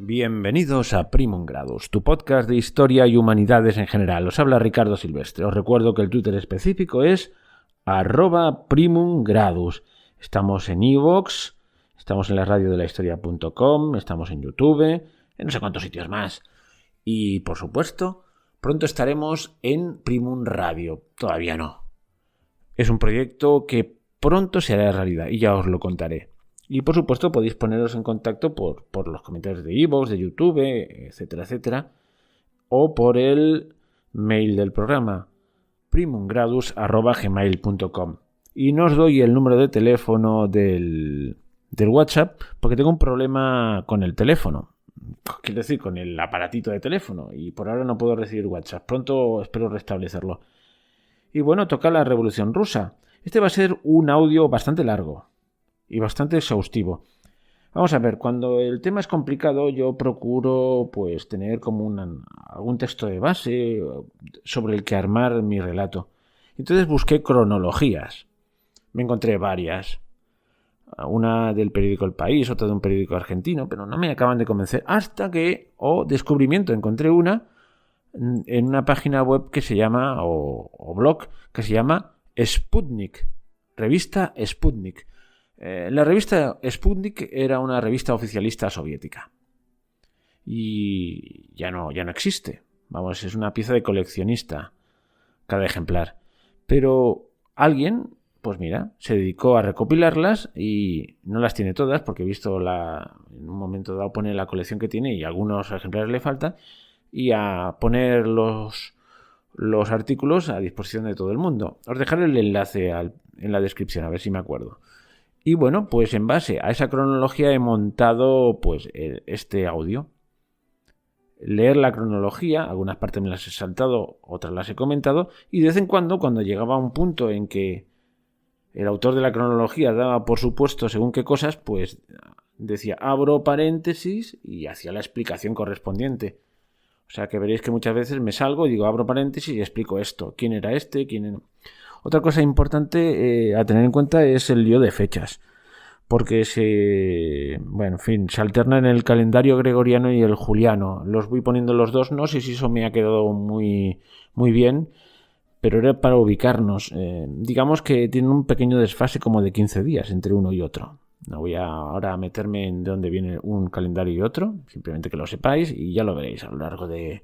Bienvenidos a Primum Gradus, tu podcast de historia y humanidades en general. Os habla Ricardo Silvestre. Os recuerdo que el Twitter específico es @primumgradus. Estamos en iVoox, estamos en la radio de la historia.com, estamos en YouTube, en no sé cuántos sitios más. Y, por supuesto, pronto estaremos en Primum Radio. Todavía no. Es un proyecto que pronto se hará realidad y ya os lo contaré. Y por supuesto podéis poneros en contacto por los comentarios de iVoox, de YouTube, etcétera, etcétera, o por el mail del programa primumgradus@gmail.com. Y no os doy el número de teléfono del WhatsApp porque tengo un problema con el teléfono. Quiero decir, con el aparatito de teléfono. Y por ahora no puedo recibir WhatsApp. Pronto espero restablecerlo. Y bueno, toca la Revolución Rusa. Este va a ser un audio bastante largo y bastante exhaustivo. Vamos a ver, cuando el tema es complicado yo procuro pues tener como algún texto de base sobre el que armar mi relato. Entonces busqué cronologías. Me encontré varias. Una del periódico El País, otra de un periódico argentino, pero no me acaban de convencer hasta que, descubrimiento, encontré una en una página web que se llama, o blog, que se llama Sputnik, revista Sputnik. La revista Sputnik era una revista oficialista soviética y ya no existe. Vamos, es una pieza de coleccionista cada ejemplar. Pero alguien, pues mira, se dedicó a recopilarlas y no las tiene todas porque he visto en un momento dado pone la colección que tiene y algunos ejemplares le faltan, y a poner los artículos a disposición de todo el mundo. Os dejaré el enlace en la descripción, a ver si me acuerdo. Y bueno, pues en base a esa cronología he montado pues este audio. Leer la cronología, algunas partes me las he saltado, otras las he comentado, y de vez en cuando llegaba a un punto en que el autor de la cronología daba por supuesto según qué cosas, pues decía abro paréntesis y hacía la explicación correspondiente. O sea que veréis que muchas veces me salgo y digo abro paréntesis y explico esto. ¿Quién era este? ¿Quién era? Otra cosa importante a tener en cuenta es el lío de fechas, porque se alternan el calendario gregoriano y el juliano. Los voy poniendo los dos, no sé si eso me ha quedado muy, muy bien, pero era para ubicarnos. Digamos que tiene un pequeño desfase como de 15 días entre uno y otro. No voy ahora a meterme en de dónde viene un calendario y otro, simplemente que lo sepáis y ya lo veréis a lo largo de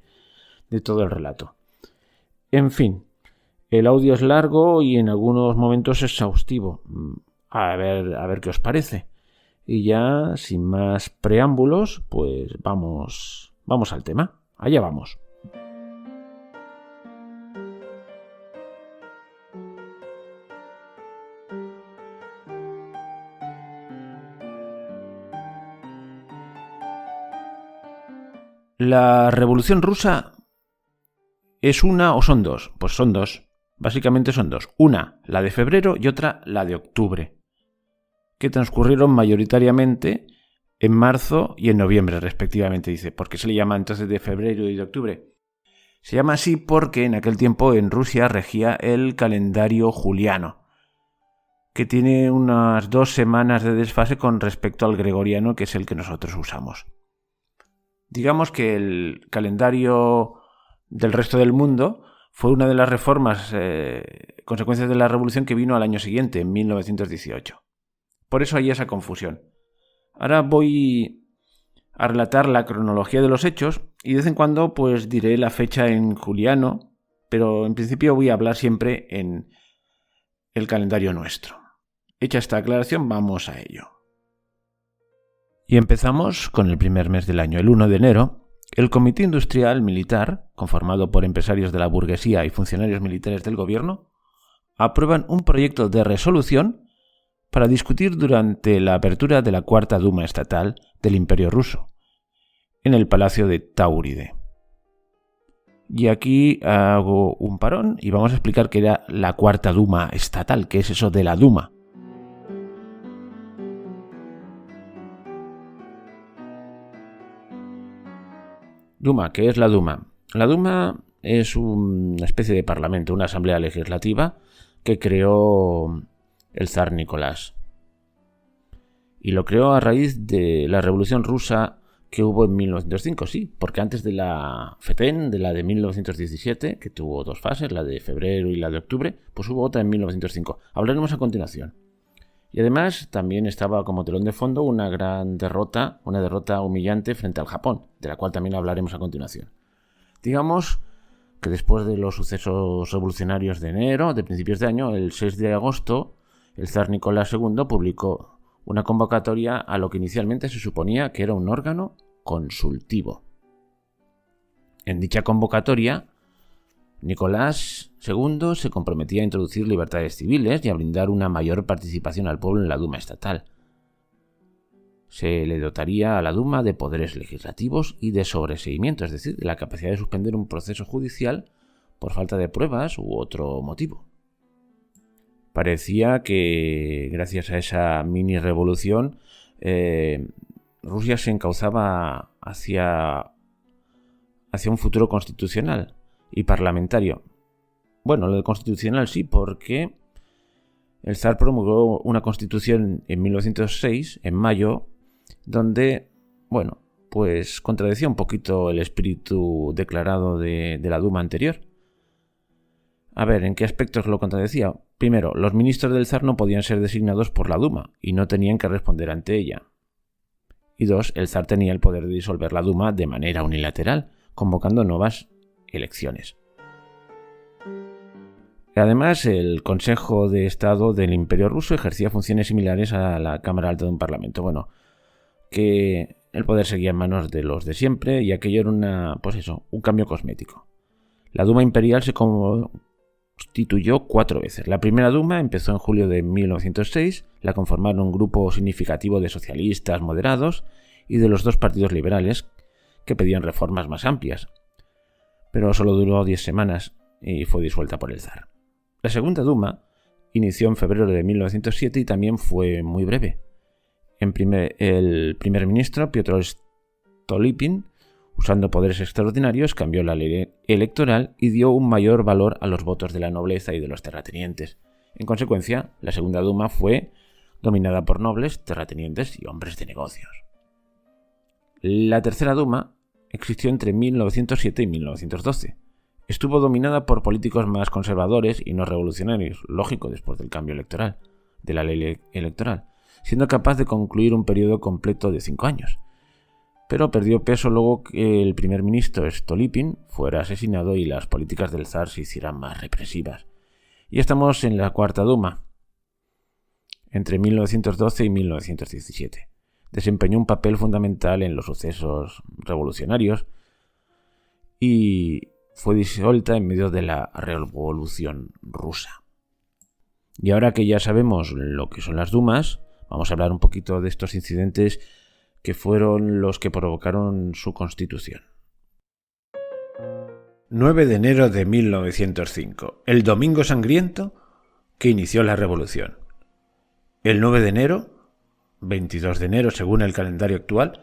todo el relato. En fin. El audio es largo y en algunos momentos exhaustivo. A ver qué os parece. Y ya, sin más preámbulos, pues vamos al tema. Allá vamos. ¿La Revolución Rusa es una o son dos? Pues son dos. Básicamente son dos. Una, la de febrero, y otra, la de octubre, que transcurrieron mayoritariamente en marzo y en noviembre, respectivamente. Dice, ¿por qué se le llama entonces de febrero y de octubre? Se llama así porque en aquel tiempo en Rusia regía el calendario juliano, que tiene unas 2 semanas de desfase con respecto al gregoriano, que es el que nosotros usamos. Digamos que el calendario del resto del mundo fue una de las reformas, consecuencias de la revolución que vino al año siguiente, en 1918. Por eso hay esa confusión. Ahora voy a relatar la cronología de los hechos y de vez en cuando pues diré la fecha en juliano, pero en principio voy a hablar siempre en el calendario nuestro. Hecha esta aclaración, vamos a ello. Y empezamos con el primer mes del año, el 1 de enero. El Comité Industrial Militar, conformado por empresarios de la burguesía y funcionarios militares del gobierno, aprueban un proyecto de resolución para discutir durante la apertura de la Cuarta Duma Estatal del Imperio Ruso, en el Palacio de Tauride. Y aquí hago un parón y vamos a explicar qué era la Cuarta Duma Estatal, qué es eso de la Duma. Duma, ¿qué es la Duma? La Duma es una especie de parlamento, una asamblea legislativa que creó el zar Nicolás. Y lo creó a raíz de la Revolución Rusa que hubo en 1905, sí, porque antes de la FETEN, de la de 1917, que tuvo 2 fases, la de febrero y la de octubre, pues hubo otra en 1905. Hablaremos a continuación. Y además también estaba como telón de fondo una derrota humillante frente al Japón, de la cual también hablaremos a continuación. Digamos que después de los sucesos revolucionarios de enero, de principios de año, el 6 de agosto, el zar Nicolás II publicó una convocatoria a lo que inicialmente se suponía que era un órgano consultivo. En dicha convocatoria, Nicolás II se comprometía a introducir libertades civiles y a brindar una mayor participación al pueblo en la Duma estatal. Se le dotaría a la Duma de poderes legislativos y de sobreseimiento, es decir, de la capacidad de suspender un proceso judicial por falta de pruebas u otro motivo. Parecía que, gracias a esa mini revolución, Rusia se encauzaba hacia un futuro constitucional y parlamentario. Bueno, lo de constitucional sí, porque el zar promulgó una constitución en 1906, en mayo, donde, bueno, pues contradecía un poquito el espíritu declarado de la Duma anterior. A ver, ¿en qué aspectos lo contradecía? Primero, los ministros del zar no podían ser designados por la Duma y no tenían que responder ante ella. Y 2, el zar tenía el poder de disolver la Duma de manera unilateral, convocando nuevas elecciones. Además, el Consejo de Estado del Imperio Ruso ejercía funciones similares a la Cámara Alta de un Parlamento. Bueno, que el poder seguía en manos de los de siempre y aquello era un cambio cosmético. La Duma Imperial se constituyó 4 veces. La primera Duma empezó en julio de 1906, la conformaron un grupo significativo de socialistas moderados y de los 2 partidos liberales que pedían reformas más amplias, pero solo duró 10 semanas y fue disuelta por el zar. La segunda Duma inició en febrero de 1907 y también fue muy breve. El primer ministro, Piotr Stolypin, usando poderes extraordinarios, cambió la ley electoral y dio un mayor valor a los votos de la nobleza y de los terratenientes. En consecuencia, la segunda Duma fue dominada por nobles, terratenientes y hombres de negocios. La tercera Duma existió entre 1907 y 1912. Estuvo dominada por políticos más conservadores y no revolucionarios, lógico después del cambio electoral, de la ley electoral, siendo capaz de concluir un periodo completo de 5 años. Pero perdió peso luego que el primer ministro Stolypin fuera asesinado y las políticas del zar se hicieran más represivas. Y estamos en la cuarta Duma, entre 1912 y 1917. Desempeñó un papel fundamental en los sucesos revolucionarios y fue disuelta en medio de la Revolución Rusa. Y ahora que ya sabemos lo que son las Dumas, vamos a hablar un poquito de estos incidentes que fueron los que provocaron su constitución. 9 de enero de 1905, el Domingo Sangriento que inició la revolución. El 9 de enero, 22 de enero según el calendario actual,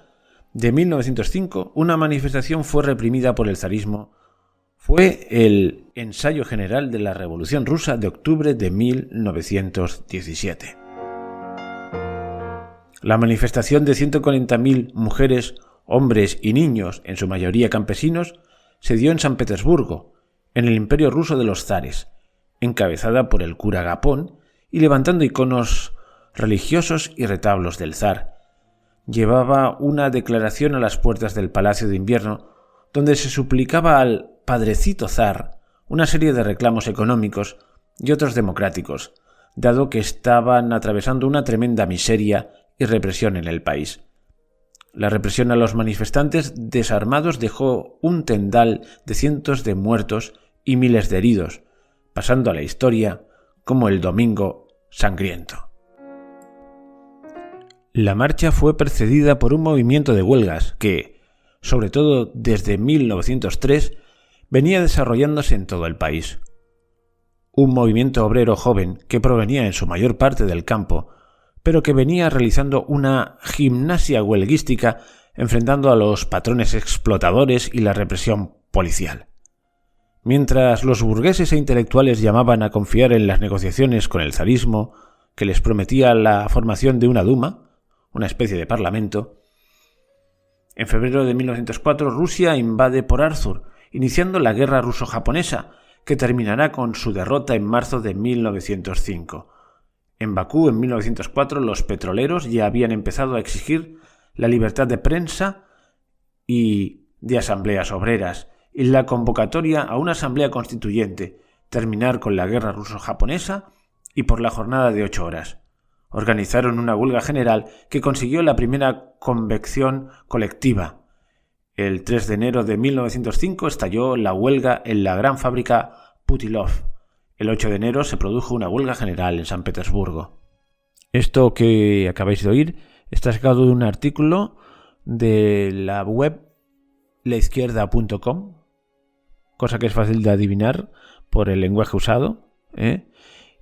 de 1905, una manifestación fue reprimida por el zarismo. Fue el ensayo general de la Revolución Rusa de octubre de 1917. La manifestación de 140.000 mujeres, hombres y niños, en su mayoría campesinos, se dio en San Petersburgo, en el Imperio Ruso de los zares, encabezada por el cura Gapón y levantando iconos religiosos y retablos del zar. Llevaba una declaración a las puertas del Palacio de Invierno, donde se suplicaba al Padrecito Zar una serie de reclamos económicos y otros democráticos, dado que estaban atravesando una tremenda miseria y represión en el país. La represión a los manifestantes desarmados dejó un tendal de cientos de muertos y miles de heridos, pasando a la historia como el Domingo Sangriento. La marcha fue precedida por un movimiento de huelgas que, sobre todo desde 1903, venía desarrollándose en todo el país. Un movimiento obrero joven que provenía en su mayor parte del campo, pero que venía realizando una gimnasia huelguística enfrentando a los patrones explotadores y la represión policial. Mientras los burgueses e intelectuales llamaban a confiar en las negociaciones con el zarismo, que les prometía la formación de una Duma, una especie de parlamento, En febrero de 1904 Rusia invade Port Arthur, iniciando la guerra ruso-japonesa, que terminará con su derrota en marzo de 1905. En Bakú, en 1904, los petroleros ya habían empezado a exigir la libertad de prensa y de asambleas obreras, y la convocatoria a una asamblea constituyente, terminar con la guerra ruso-japonesa y por la jornada de 8 horas. Organizaron una huelga general que consiguió la primera convección colectiva. El 3 de enero de 1905 estalló la huelga en la gran fábrica Putilov. El 8 de enero se produjo una huelga general en San Petersburgo. Esto que acabáis de oír está sacado de un artículo de la web laizquierda.com, cosa que es fácil de adivinar por el lenguaje usado,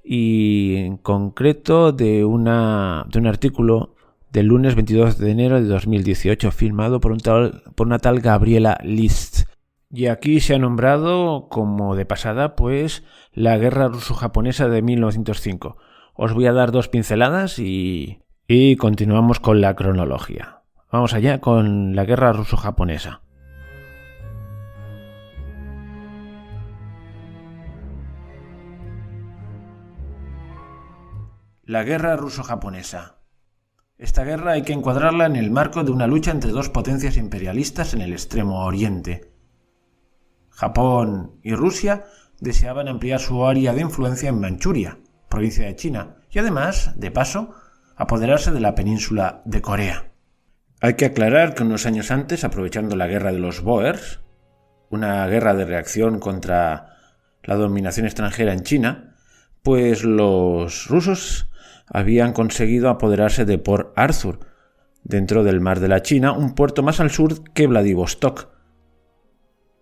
y en concreto de un artículo del lunes 22 de enero de 2018, firmado por una tal Gabriela List. Y aquí se ha nombrado como de pasada pues la guerra ruso-japonesa de 1905. Os voy a dar 2 pinceladas y continuamos con la cronología. Vamos allá con la guerra ruso-japonesa. La guerra ruso-japonesa. Esta guerra hay que encuadrarla en el marco de una lucha entre 2 potencias imperialistas en el extremo oriente. Japón y Rusia deseaban ampliar su área de influencia en Manchuria, provincia de China, y además, de paso, apoderarse de la península de Corea. Hay que aclarar que unos años antes, aprovechando la guerra de los Boers, una guerra de reacción contra la dominación extranjera en China, pues los rusos habían conseguido apoderarse de Port Arthur, dentro del mar de la China, un puerto más al sur que Vladivostok.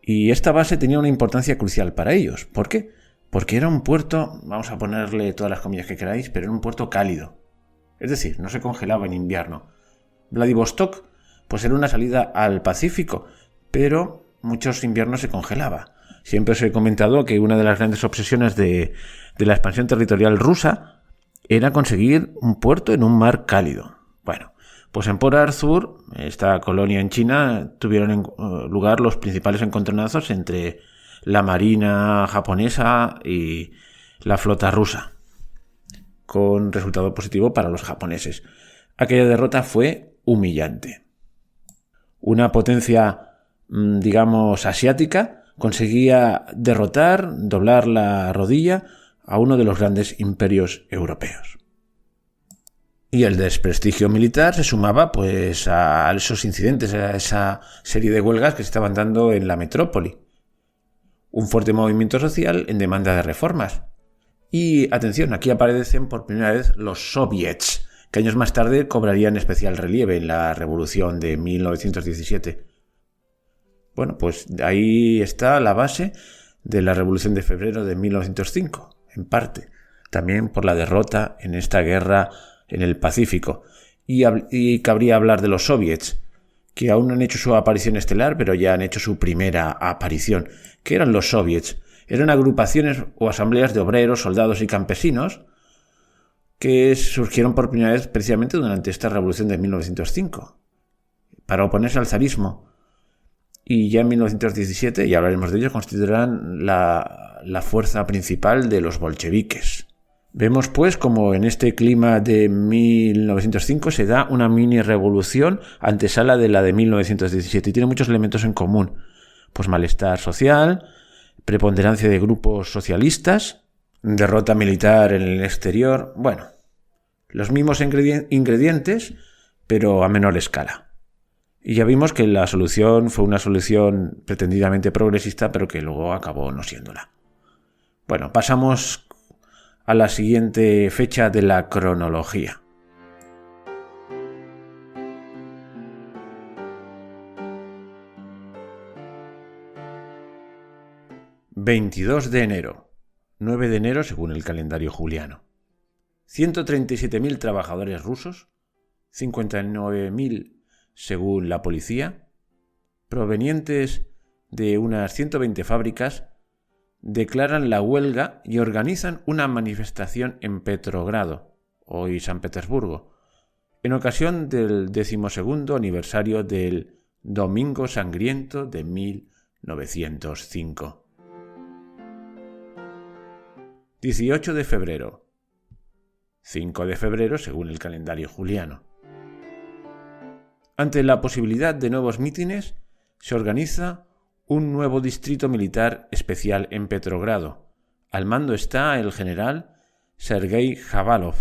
Y esta base tenía una importancia crucial para ellos. ¿Por qué? Porque era un puerto, vamos a ponerle todas las comillas que queráis, pero era un puerto cálido. Es decir, no se congelaba en invierno. Vladivostok, pues era una salida al Pacífico, pero muchos inviernos se congelaba. Siempre os he comentado que una de las grandes obsesiones de la expansión territorial rusa era conseguir un puerto en un mar cálido. Bueno, pues en Port Arthur, esta colonia en China, tuvieron lugar los principales encontronazos entre la marina japonesa y la flota rusa, con resultado positivo para los japoneses. Aquella derrota fue humillante. Una potencia, digamos, asiática conseguía doblar la rodilla a uno de los grandes imperios europeos. Y el desprestigio militar se sumaba pues a esos incidentes, a esa serie de huelgas que se estaban dando en la metrópoli. Un fuerte movimiento social en demanda de reformas. Y atención, aquí aparecen por primera vez los soviets, que años más tarde cobrarían especial relieve en la revolución de 1917. Bueno, pues ahí está la base de la revolución de febrero de 1905, en parte, también por la derrota en esta guerra en el Pacífico. Y cabría hablar de los soviets, que aún no han hecho su aparición estelar, pero ya han hecho su primera aparición. ¿Qué eran los soviets? Eran agrupaciones o asambleas de obreros, soldados y campesinos que surgieron por primera vez precisamente durante esta revolución de 1905, para oponerse al zarismo. Y ya en 1917, y hablaremos de ello, constituirán la fuerza principal de los bolcheviques. Vemos pues como en este clima de 1905 se da una mini revolución antesala de la de 1917 y tiene muchos elementos en común. Pues malestar social, preponderancia de grupos socialistas, derrota militar en el exterior, bueno, los mismos ingredientes, pero a menor escala. Y ya vimos que la solución fue una solución pretendidamente progresista, pero que luego acabó no siéndola. Bueno, pasamos a la siguiente fecha de la cronología. ...22 de enero... ...9 de enero según el calendario juliano... ...137.000 trabajadores rusos... ...59.000 según la policía... ...provenientes de unas 120 fábricas... ...declaran la huelga y organizan una manifestación en Petrogrado... ...hoy San Petersburgo... ...en ocasión del 12º aniversario del Domingo Sangriento de 1905. 18 de febrero. 5 de febrero según el calendario juliano. Ante la posibilidad de nuevos mítines, se organiza un nuevo distrito militar especial en Petrogrado. Al mando está el general Sergei Khavalov,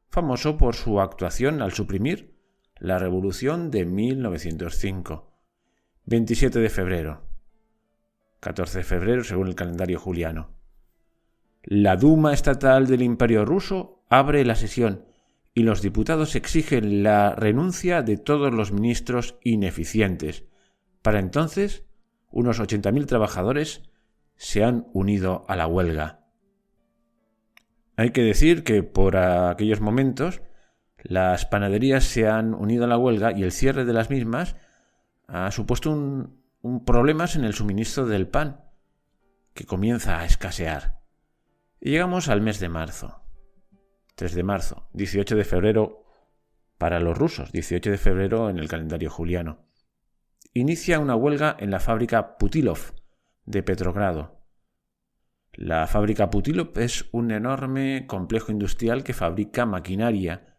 famoso por su actuación al suprimir la revolución de 1905. 27 de febrero. 14 de febrero según el calendario juliano. La Duma estatal del Imperio ruso abre la sesión y los diputados exigen la renuncia de todos los ministros ineficientes. Para entonces, unos 80.000 trabajadores se han unido a la huelga. Hay que decir que por aquellos momentos las panaderías se han unido a la huelga y el cierre de las mismas ha supuesto un problemas en el suministro del pan, que comienza a escasear. Y llegamos al mes de marzo. 3 de marzo, 18 de febrero para los rusos, 18 de febrero en el calendario juliano. Inicia una huelga en la fábrica Putilov de Petrogrado. La fábrica Putilov es un enorme complejo industrial que fabrica maquinaria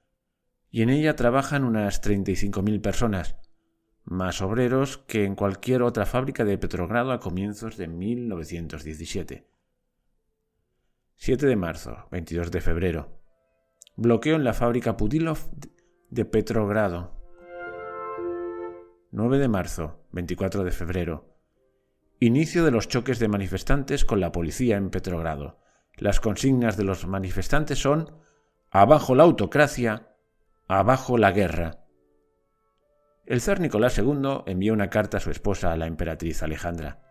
y en ella trabajan unas 35.000 personas, más obreros que en cualquier otra fábrica de Petrogrado a comienzos de 1917. 7 de marzo, 22 de febrero. Bloqueo en la fábrica Putilov de Petrogrado. 9 de marzo, 24 de febrero. Inicio de los choques de manifestantes con la policía en Petrogrado. Las consignas de los manifestantes son: abajo la autocracia, abajo la guerra. El zar Nicolás II envió una carta a su esposa, la emperatriz Alejandra.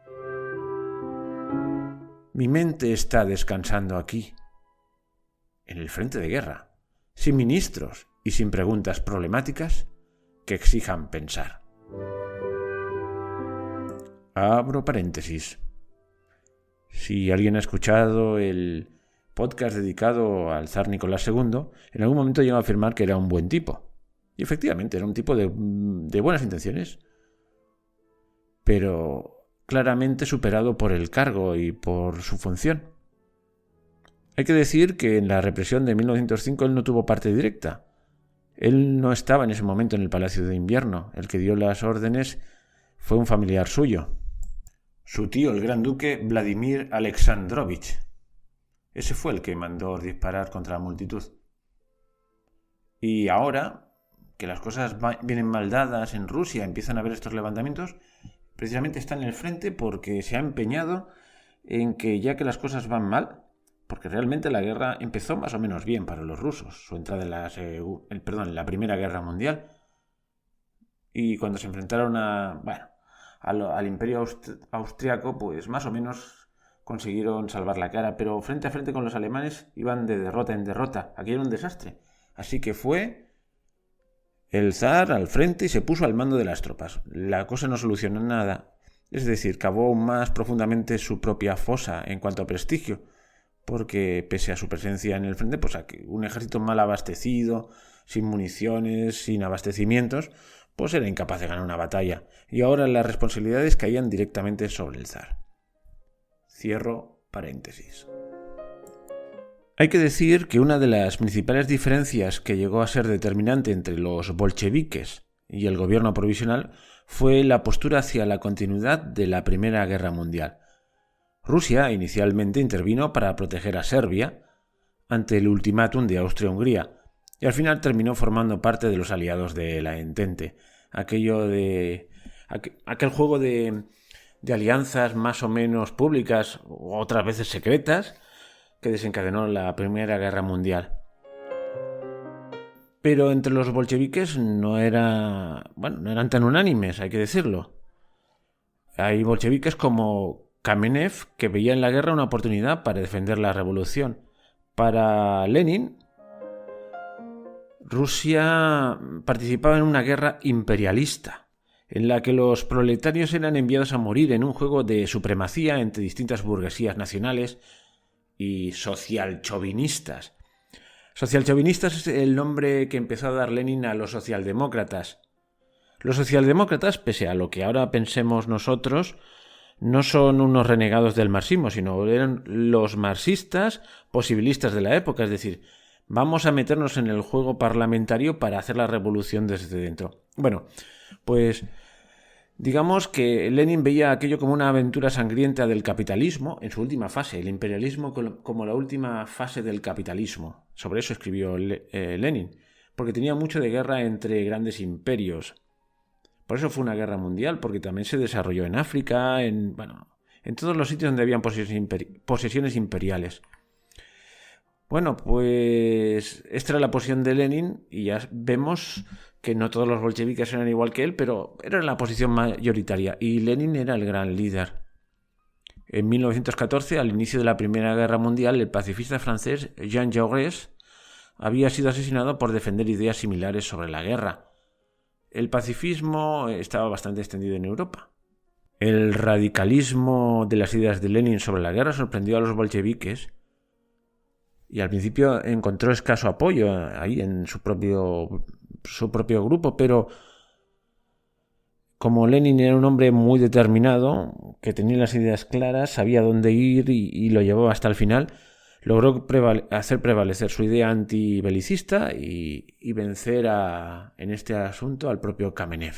Mi mente está descansando aquí, en el frente de guerra, sin ministros y sin preguntas problemáticas que exijan pensar. Abro paréntesis. Si alguien ha escuchado el podcast dedicado al zar Nicolás II, en algún momento llegó a afirmar que era un buen tipo. Y efectivamente, era un tipo de buenas intenciones, pero claramente superado por el cargo y por su función. Hay que decir que en la represión de 1905 él no tuvo parte directa. Él no estaba en ese momento en el Palacio de Invierno. El que dio las órdenes fue un familiar suyo. Su tío, el gran duque Vladimir Alexandrovich. Ese fue el que mandó disparar contra la multitud. Y ahora, que las cosas vienen mal dadas en Rusia, empiezan a haber estos levantamientos, precisamente está en el frente porque se ha empeñado en que, ya que las cosas van mal, porque realmente la guerra empezó más o menos bien para los rusos, su entrada en la Primera Guerra Mundial, y cuando se enfrentaron al Imperio Austriaco, pues más o menos consiguieron salvar la cara, pero frente a frente con los alemanes iban de derrota en derrota. Aquí era un desastre. Así que fue el zar al frente y se puso al mando de las tropas. La cosa no solucionó nada. Es decir, cavó más profundamente su propia fosa en cuanto a prestigio, porque pese a su presencia en el frente, pues un ejército mal abastecido, sin municiones, sin abastecimientos, pues era incapaz de ganar una batalla. Y ahora las responsabilidades caían directamente sobre el zar. Cierro paréntesis. Hay que decir que una de las principales diferencias que llegó a ser determinante entre los bolcheviques y el gobierno provisional fue la postura hacia la continuidad de la Primera Guerra Mundial. Rusia inicialmente intervino para proteger a Serbia ante el ultimátum de Austria-Hungría y al final terminó formando parte de los aliados de la Entente. Aquel juego de alianzas más o menos públicas, o otras veces secretas, que desencadenó la Primera Guerra Mundial. Pero entre los bolcheviques no eran tan unánimes, hay que decirlo. Hay bolcheviques como Kamenev, que veía en la guerra una oportunidad para defender la revolución. Para Lenin, Rusia participaba en una guerra imperialista, en la que los proletarios eran enviados a morir en un juego de supremacía entre distintas burguesías nacionales y socialchauvinistas. Socialchauvinistas es el nombre que empezó a dar Lenin a los socialdemócratas. Los socialdemócratas, pese a lo que ahora pensemos nosotros, no son unos renegados del marxismo, sino eran los marxistas posibilistas de la época, es decir, vamos a meternos en el juego parlamentario para hacer la revolución desde dentro. Bueno, pues digamos que Lenin veía aquello como una aventura sangrienta del capitalismo en su última fase, el imperialismo como la última fase del capitalismo. Sobre eso escribió Lenin, porque tenía mucho de guerra entre grandes imperios. Por eso fue una guerra mundial, porque también se desarrolló en África, en todos los sitios donde habían posesiones imperiales. Bueno, pues esta era la posición de Lenin y ya vemos que no todos los bolcheviques eran igual que él, pero era la posición mayoritaria y Lenin era el gran líder. En 1914, al inicio de la Primera Guerra Mundial, el pacifista francés Jean Jaurès había sido asesinado por defender ideas similares sobre la guerra. El pacifismo estaba bastante extendido en Europa. El radicalismo de las ideas de Lenin sobre la guerra sorprendió a los bolcheviques y al principio encontró escaso apoyo ahí en su propio grupo, pero como Lenin era un hombre muy determinado, que tenía las ideas claras, sabía dónde ir y lo llevó hasta el final, logró hacer prevalecer su idea antibelicista y vencer en este asunto al propio Kamenev.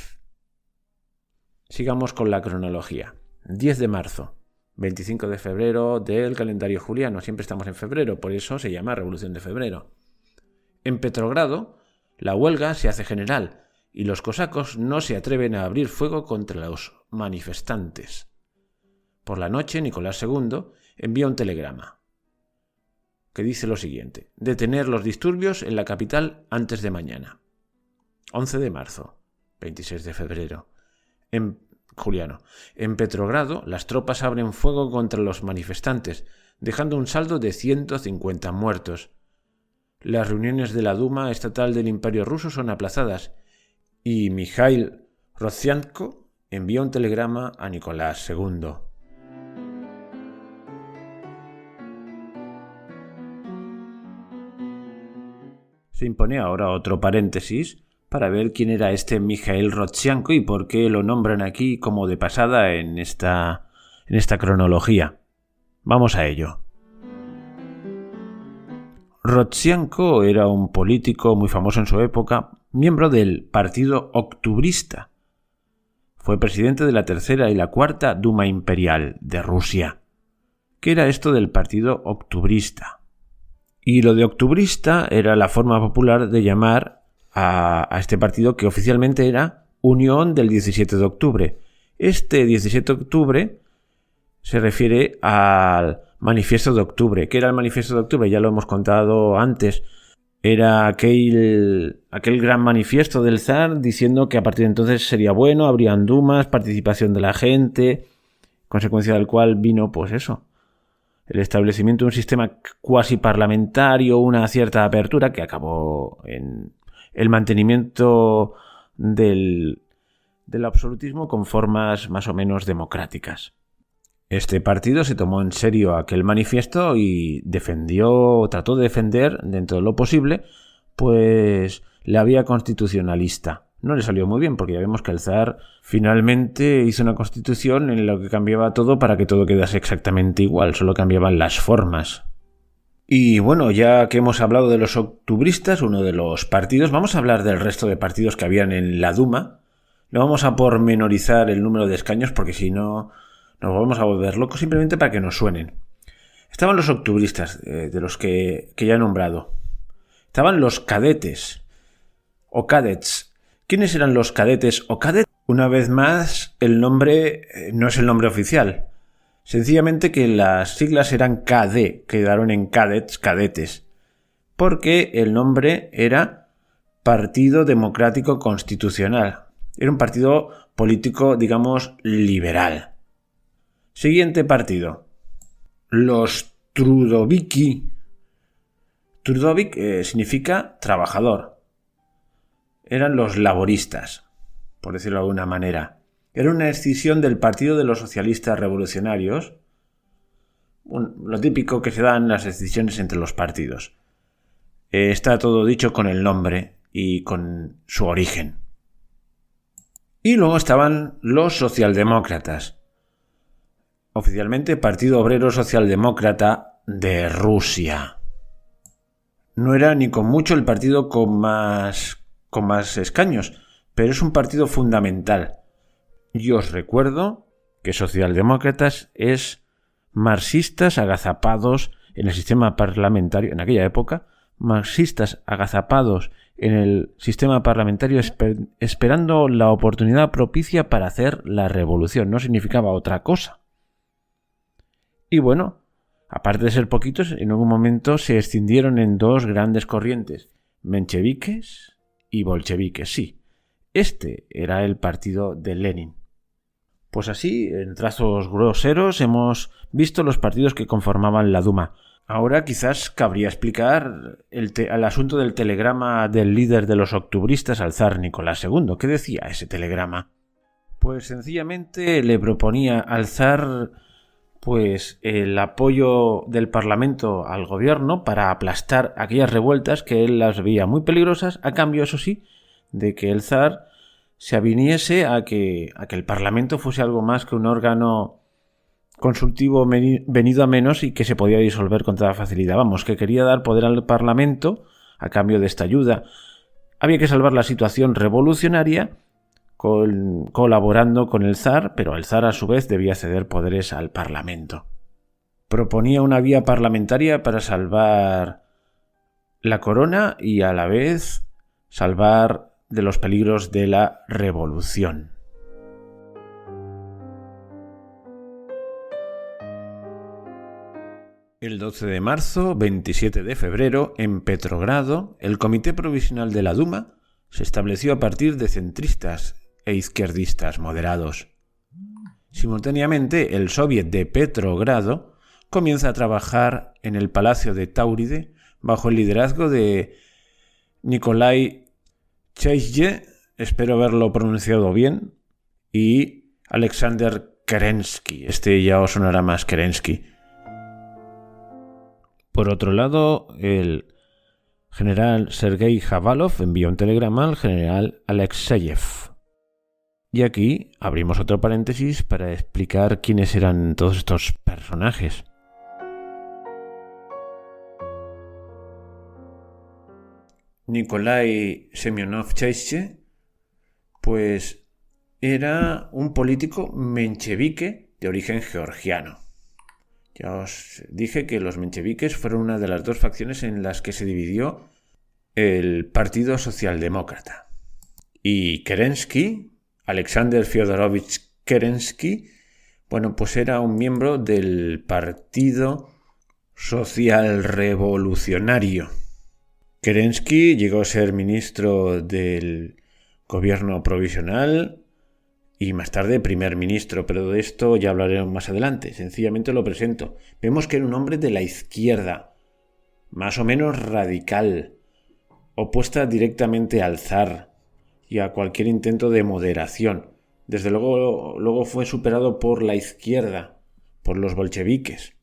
Sigamos con la cronología. 10 de marzo, 25 de febrero del calendario juliano. Siempre estamos en febrero, por eso se llama Revolución de Febrero. En Petrogrado, la huelga se hace general y los cosacos no se atreven a abrir fuego contra los manifestantes. Por la noche, Nicolás II envía un telegrama que dice lo siguiente: detener los disturbios en la capital antes de mañana. 11 de marzo, 26 de febrero, juliano. En Petrogrado, las tropas abren fuego contra los manifestantes, dejando un saldo de 150 muertos. Las reuniones de la Duma estatal del Imperio Ruso son aplazadas y Mikhail Rodzianko envía un telegrama a Nicolás II. Se impone ahora otro paréntesis para ver quién era este Mikhail Rodzianko y por qué lo nombran aquí como de pasada en esta cronología. Vamos a ello. Rodzianko era un político muy famoso en su época, miembro del Partido Octubrista. Fue presidente de la Tercera y la Cuarta Duma Imperial de Rusia. ¿Qué era esto del Partido Octubrista? Y lo de octubrista era la forma popular de llamar a este partido, que oficialmente era Unión del 17 de octubre. Este 17 de octubre se refiere al Manifiesto de Octubre. ¿Qué era el Manifiesto de Octubre? Ya lo hemos contado antes. Era aquel gran manifiesto del zar diciendo que a partir de entonces sería bueno, habrían dumas, participación de la gente, consecuencia del cual vino, pues eso, el establecimiento de un sistema cuasi parlamentario, una cierta apertura que acabó en el mantenimiento del absolutismo con formas más o menos democráticas. Este partido se tomó en serio aquel manifiesto y trató de defender, dentro de lo posible, pues la vía constitucionalista. No le salió muy bien, porque ya vemos que el zar finalmente hizo una constitución en la que cambiaba todo para que todo quedase exactamente igual, solo cambiaban las formas. Y bueno, ya que hemos hablado de los octubristas, uno de los partidos, vamos a hablar del resto de partidos que habían en la Duma. No vamos a pormenorizar el número de escaños porque si no nos vamos a volver locos, simplemente para que nos suenen. Estaban los octubristas, de los que ya he nombrado. Estaban los cadetes o cadets. ¿Quiénes eran los cadetes o cadets? Una vez más, el nombre no es el nombre oficial. Sencillamente que las siglas eran KD, quedaron en cadets, cadetes, porque el nombre era Partido Democrático Constitucional. Era un partido político, digamos, liberal. Siguiente partido. Los Trudoviki. Trudovik significa trabajador. Eran los laboristas, por decirlo de alguna manera. Era una escisión del Partido de los Socialistas Revolucionarios, lo típico que se dan las escisiones entre los partidos. Está todo dicho con el nombre y con su origen. Y luego estaban los socialdemócratas. Oficialmente Partido Obrero Socialdemócrata de Rusia. No era ni con mucho el partido con más escaños, pero es un partido fundamental. Y os recuerdo que socialdemócratas es marxistas agazapados en el sistema parlamentario, en aquella época, marxistas agazapados en el sistema parlamentario esperando la oportunidad propicia para hacer la revolución. No significaba otra cosa. Y bueno, aparte de ser poquitos, en algún momento se escindieron en dos grandes corrientes, mencheviques y bolcheviques. Sí, este era el partido de Lenin. Pues así, en trazos groseros, hemos visto los partidos que conformaban la Duma. Ahora quizás cabría explicar el asunto del telegrama del líder de los octubristas al zar Nicolás II. ¿Qué decía ese telegrama? Pues sencillamente le proponía al zar el apoyo del Parlamento al gobierno para aplastar aquellas revueltas que él las veía muy peligrosas, a cambio, eso sí, de que el zar se aviniese a que el Parlamento fuese algo más que un órgano consultivo venido a menos y que se podía disolver con toda facilidad. Vamos, que quería dar poder al Parlamento a cambio de esta ayuda. Había que salvar la situación revolucionaria colaborando con el zar, pero el zar a su vez debía ceder poderes al Parlamento. Proponía una vía parlamentaria para salvar la corona y a la vez salvar de los peligros de la revolución. El 12 de marzo, 27 de febrero, en Petrogrado, el Comité Provisional de la Duma se estableció a partir de centristas e izquierdistas moderados. Simultáneamente, el Soviet de Petrogrado comienza a trabajar en el Palacio de Tauride bajo el liderazgo de Nikolai Chaizye, espero haberlo pronunciado bien, y Alexander Kerensky. Este ya os sonará más, Kerensky. Por otro lado, el general Sergei Khavalov envía un telegrama al general Alexeyev. Y aquí abrimos otro paréntesis para explicar quiénes eran todos estos personajes. Nikolai Semyonov-Chaizye, era un político menchevique de origen georgiano. Ya os dije que los mencheviques fueron una de las dos facciones en las que se dividió el Partido Socialdemócrata. Y Kerensky, Alexander Fyodorovich Kerensky, era un miembro del Partido Social Revolucionario. Kerensky llegó a ser ministro del gobierno provisional y más tarde primer ministro, pero de esto ya hablaremos más adelante. Sencillamente lo presento. Vemos que era un hombre de la izquierda, más o menos radical, opuesta directamente al zar y a cualquier intento de moderación. Desde luego fue superado por la izquierda, por los bolcheviques.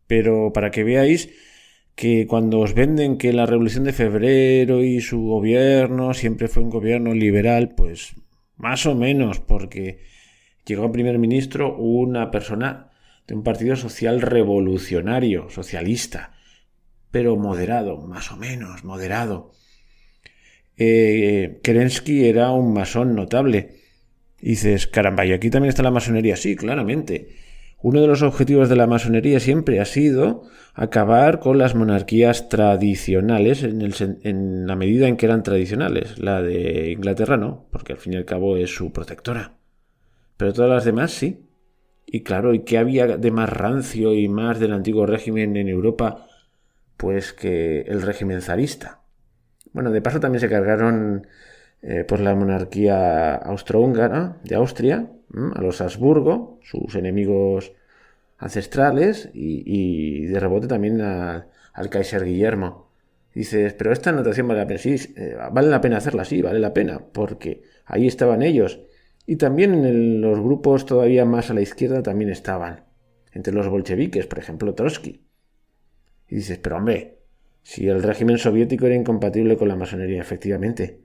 Pero para que veáis que cuando os venden que la Revolución de Febrero y su gobierno siempre fue un gobierno liberal, pues más o menos, porque llegó a primer ministro una persona de un partido social revolucionario, socialista, pero moderado, más o menos, moderado. Kerensky era un masón notable. Y dices, caramba, ¿y aquí también está la masonería? Sí, claramente. Uno de los objetivos de la masonería siempre ha sido acabar con las monarquías tradicionales en la medida en que eran tradicionales. La de Inglaterra no, porque al fin y al cabo es su protectora. Pero todas las demás sí. Y claro, ¿y qué había de más rancio y más del antiguo régimen en Europa? Pues que el régimen zarista. Bueno, de paso también se cargaron la monarquía austrohúngara de Austria, a los Habsburgo, sus enemigos ancestrales, y de rebote también al Kaiser Guillermo. Dices, pero esta anotación vale la pena. Sí, vale la pena hacerla, sí, vale la pena, porque ahí estaban ellos. Y también en los grupos todavía más a la izquierda también estaban. Entre los bolcheviques, por ejemplo, Trotsky. Y dices, pero hombre, si el régimen soviético era incompatible con la masonería, efectivamente.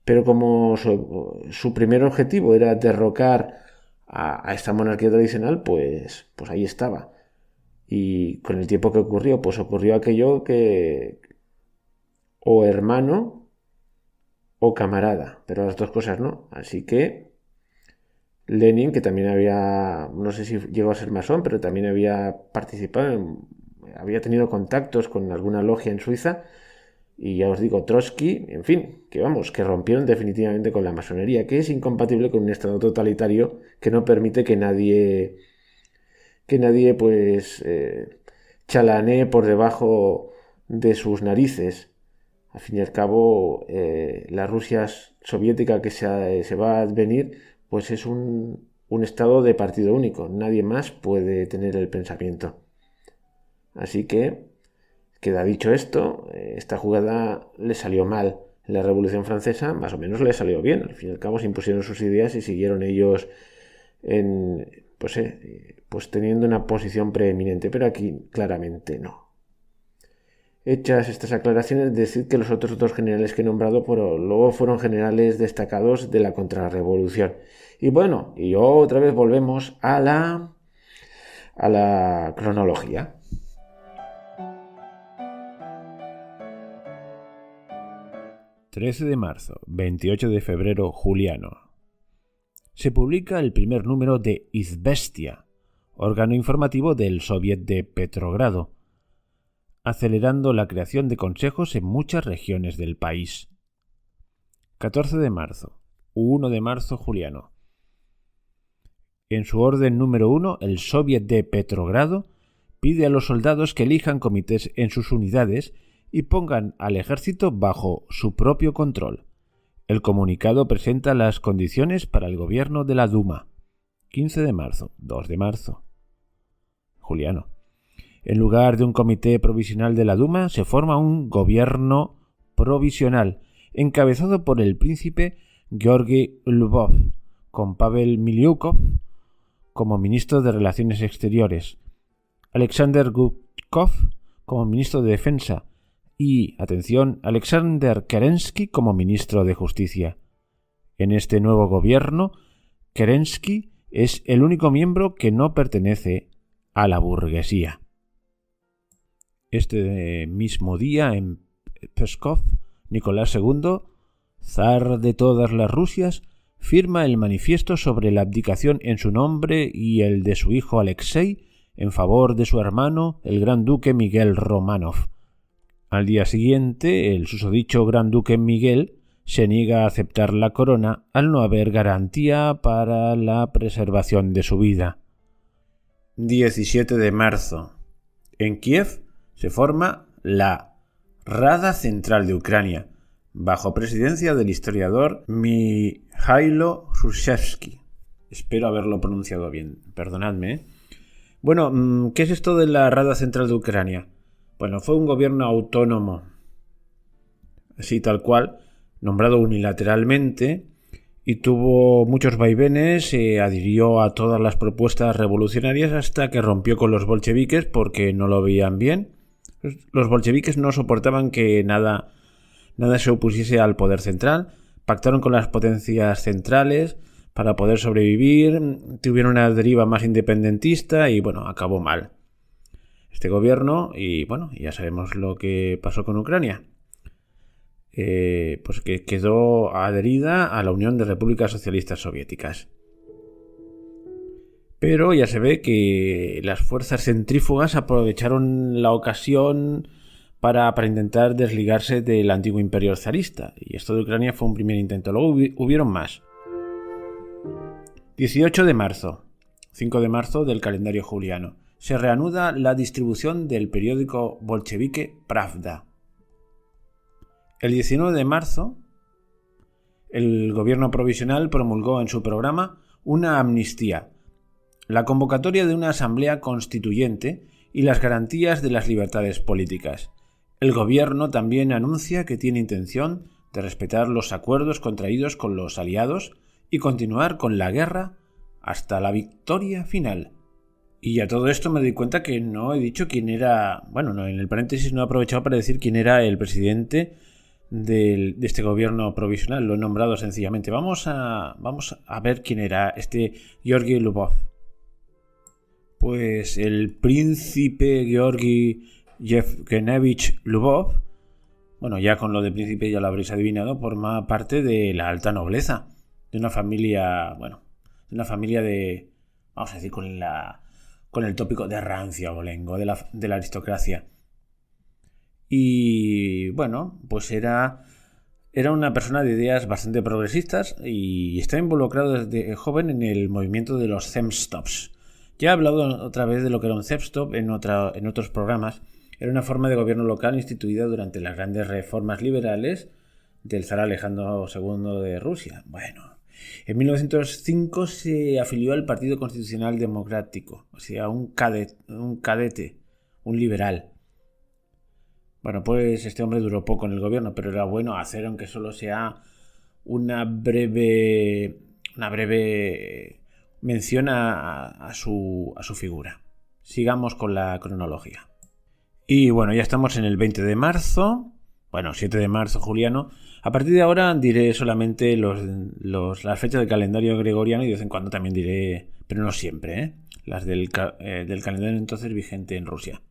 Pero como su primer objetivo era derrocar a esta monarquía tradicional, pues ahí estaba. Y con el tiempo que ocurrió, pues ocurrió aquello que o hermano o camarada, pero las dos cosas no. Así que Lenin, que también había, no sé si llegó a ser masón, pero también había participado, había tenido contactos con alguna logia en Suiza, y ya os digo, Trotsky, en fin, que vamos, que rompieron definitivamente con la masonería, que es incompatible con un estado totalitario que no permite que nadie chalanee por debajo de sus narices. Al fin y al cabo, la Rusia soviética que se va a advenir, pues es un estado de partido único. Nadie más puede tener el pensamiento. Así que, queda dicho esto, esta jugada le salió mal. En la Revolución Francesa más o menos le salió bien. Al fin y al cabo se impusieron sus ideas y siguieron ellos pues teniendo una posición preeminente, pero aquí claramente no. Hechas estas aclaraciones, decir que los otros dos generales que he nombrado luego fueron generales destacados de la contrarrevolución. Y bueno, y otra vez volvemos a la cronología. ...13 de marzo, 28 de febrero, Juliano. Se publica el primer número de Izvestia, órgano informativo del Soviet de Petrogrado, acelerando la creación de consejos en muchas regiones del país. 14 de marzo, 1 de marzo, Juliano. En su orden número 1, el Soviet de Petrogrado pide a los soldados que elijan comités en sus unidades y pongan al ejército bajo su propio control. El comunicado presenta las condiciones para el gobierno de la Duma. 15 de marzo, 2 de marzo. Juliano. En lugar de un comité provisional de la Duma, se forma un gobierno provisional, encabezado por el príncipe Georgi Lvov, con Pavel Miliukov como ministro de Relaciones Exteriores, Alexander Gudkov como ministro de Defensa y, atención, Alexander Kerensky como ministro de Justicia. En este nuevo gobierno, Kerensky es el único miembro que no pertenece a la burguesía. Este mismo día, en Pskov, Nicolás II, zar de todas las Rusias, firma el manifiesto sobre la abdicación en su nombre y el de su hijo Alexei en favor de su hermano, el gran duque Miguel Romanov. Al día siguiente, el susodicho gran duque Miguel se niega a aceptar la corona al no haber garantía para la preservación de su vida. 17 de marzo. En Kiev se forma la Rada Central de Ucrania, bajo presidencia del historiador Mijailo Hrushevsky. Espero haberlo pronunciado bien, perdonadme. Bueno, ¿qué es esto de la Rada Central de Ucrania? Bueno, fue un gobierno autónomo, así tal cual, nombrado unilateralmente, y tuvo muchos vaivenes, se adhirió a todas las propuestas revolucionarias hasta que rompió con los bolcheviques porque no lo veían bien. Los bolcheviques no soportaban que nada se opusiese al poder central, pactaron con las potencias centrales para poder sobrevivir, tuvieron una deriva más independentista y bueno, acabó mal este gobierno y bueno, ya sabemos lo que pasó con Ucrania. Pues que quedó adherida a la Unión de Repúblicas Socialistas Soviéticas. Pero ya se ve que las fuerzas centrífugas aprovecharon la ocasión para intentar desligarse del antiguo imperio zarista. Y esto de Ucrania fue un primer intento. Luego hubieron más. 18 de marzo. 5 de marzo del calendario juliano. Se reanuda la distribución del periódico bolchevique Pravda. El 19 de marzo, el gobierno provisional promulgó en su programa una amnistía, la convocatoria de una asamblea constituyente y las garantías de las libertades políticas. El gobierno también anuncia que tiene intención de respetar los acuerdos contraídos con los aliados y continuar con la guerra hasta la victoria final. Y a todo esto me doy cuenta que no he dicho quién era... Bueno, no, en el paréntesis no he aprovechado para decir quién era el presidente de este gobierno provisional. Lo he nombrado sencillamente. Vamos a ver quién era este Georgi Lubov. Pues el príncipe Georgi Yevgenevich Lubov, bueno, ya con lo de príncipe ya lo habréis adivinado, forma parte de la alta nobleza, de una familia, de, vamos a decir, con el tópico de rancia abolengo, de la aristocracia. Y bueno, pues era una persona de ideas bastante progresistas y está involucrado desde joven en el movimiento de los zemstvos. Ya he hablado otra vez de lo que era un zemstvo en otros programas. Era una forma de gobierno local instituida durante las grandes reformas liberales del zar Alejandro II de Rusia. Bueno, en 1905 se afilió al Partido Constitucional Democrático, o sea, un cadete, un liberal. Bueno, pues este hombre duró poco en el gobierno, pero era bueno hacer, aunque solo sea una breve mención a su figura. Sigamos con la cronología. Y bueno, ya estamos en el 20 de marzo. Bueno, 7 de marzo juliano. A partir de ahora diré solamente las fechas del calendario gregoriano y de vez en cuando también diré, pero no siempre, las del calendario entonces vigente en Rusia.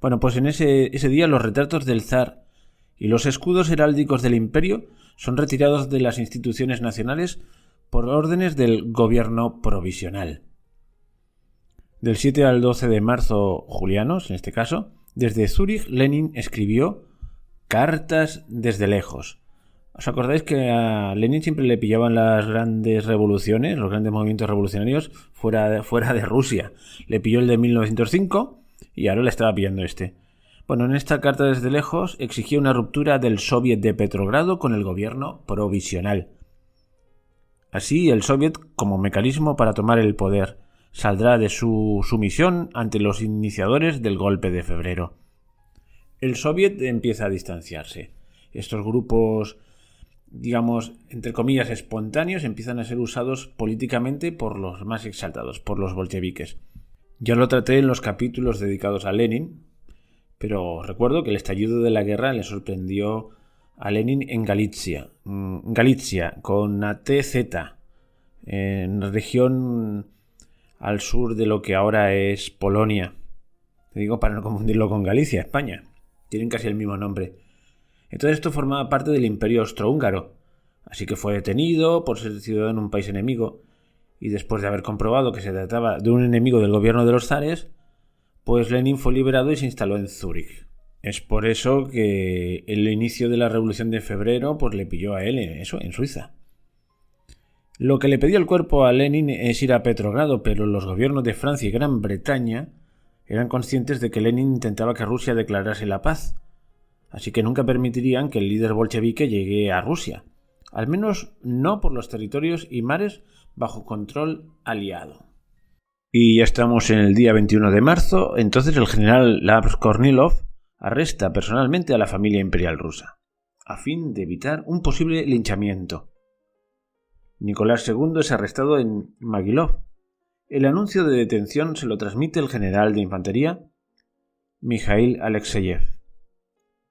Bueno, pues en ese día los retratos del zar y los escudos heráldicos del imperio son retirados de las instituciones nacionales por órdenes del gobierno provisional. Del 7 al 12 de marzo julianos, en este caso, desde Zúrich Lenin escribió Cartas desde lejos. ¿Os acordáis que a Lenin siempre le pillaban las grandes revoluciones, los grandes movimientos revolucionarios fuera de Rusia? Le pilló el de 1905 y ahora le estaba pillando este. Bueno, en esta carta desde lejos exigía una ruptura del Soviet de Petrogrado con el gobierno provisional. Así, el Soviet, como mecanismo para tomar el poder, saldrá de su sumisión ante los iniciadores del golpe de febrero. El Soviet empieza a distanciarse. Estos grupos, digamos, entre comillas, espontáneos, empiezan a ser usados políticamente por los más exaltados, por los bolcheviques. Ya lo traté en los capítulos dedicados a Lenin, pero recuerdo que el estallido de la guerra le sorprendió a Lenin en Galicia, con ATZ, en región al sur de lo que ahora es Polonia. Te digo para no confundirlo con Galicia, España. Tienen casi el mismo nombre. Entonces esto formaba parte del Imperio Austrohúngaro, así que fue detenido por ser ciudadano en un país enemigo, y después de haber comprobado que se trataba de un enemigo del gobierno de los zares, pues Lenin fue liberado y se instaló en Zúrich. Es por eso que el inicio de la Revolución de Febrero pues le pilló a él en Suiza. Lo que le pedía el cuerpo a Lenin es ir a Petrogrado, pero los gobiernos de Francia y Gran Bretaña eran conscientes de que Lenin intentaba que Rusia declarase la paz, así que nunca permitirían que el líder bolchevique llegue a Rusia, al menos no por los territorios y mares bajo control aliado. Y ya estamos en el día 21 de marzo, entonces el general Lav Kornilov arresta personalmente a la familia imperial rusa, a fin de evitar un posible linchamiento. Nicolás II es arrestado en Magilov. El anuncio de detención se lo transmite el general de infantería Mikhail Alexeyev.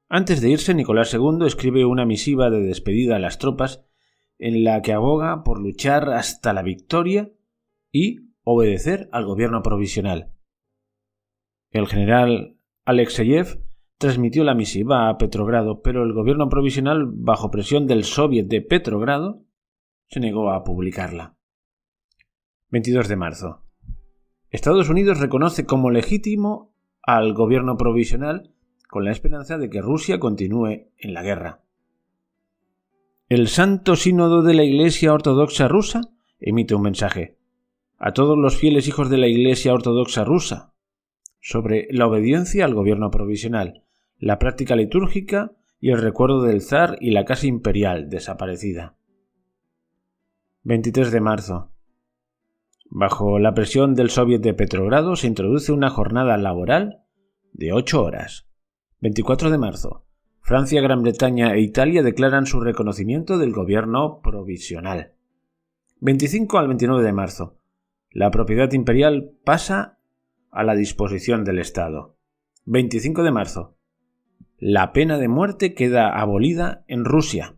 Antes de irse, Nicolás II escribe una misiva de despedida a las tropas en la que aboga por luchar hasta la victoria y obedecer al gobierno provisional. El general Alexeyev transmitió la misiva a Petrogrado, pero el gobierno provisional, bajo presión del Soviet de Petrogrado, se negó a publicarla. 22 de marzo. Estados Unidos reconoce como legítimo al gobierno provisional con la esperanza de que Rusia continúe en la guerra. El Santo Sínodo de la Iglesia Ortodoxa Rusa emite un mensaje a todos los fieles hijos de la Iglesia Ortodoxa Rusa sobre la obediencia al gobierno provisional, la práctica litúrgica y el recuerdo del zar y la casa imperial desaparecida. 23 de marzo. Bajo la presión del Soviet de Petrogrado se introduce una jornada laboral de 8 horas. 24 de marzo. Francia, Gran Bretaña e Italia declaran su reconocimiento del gobierno provisional. 25 al 29 de marzo. La propiedad imperial pasa a la disposición del Estado. 25 de marzo. la pena de muerte queda abolida en Rusia.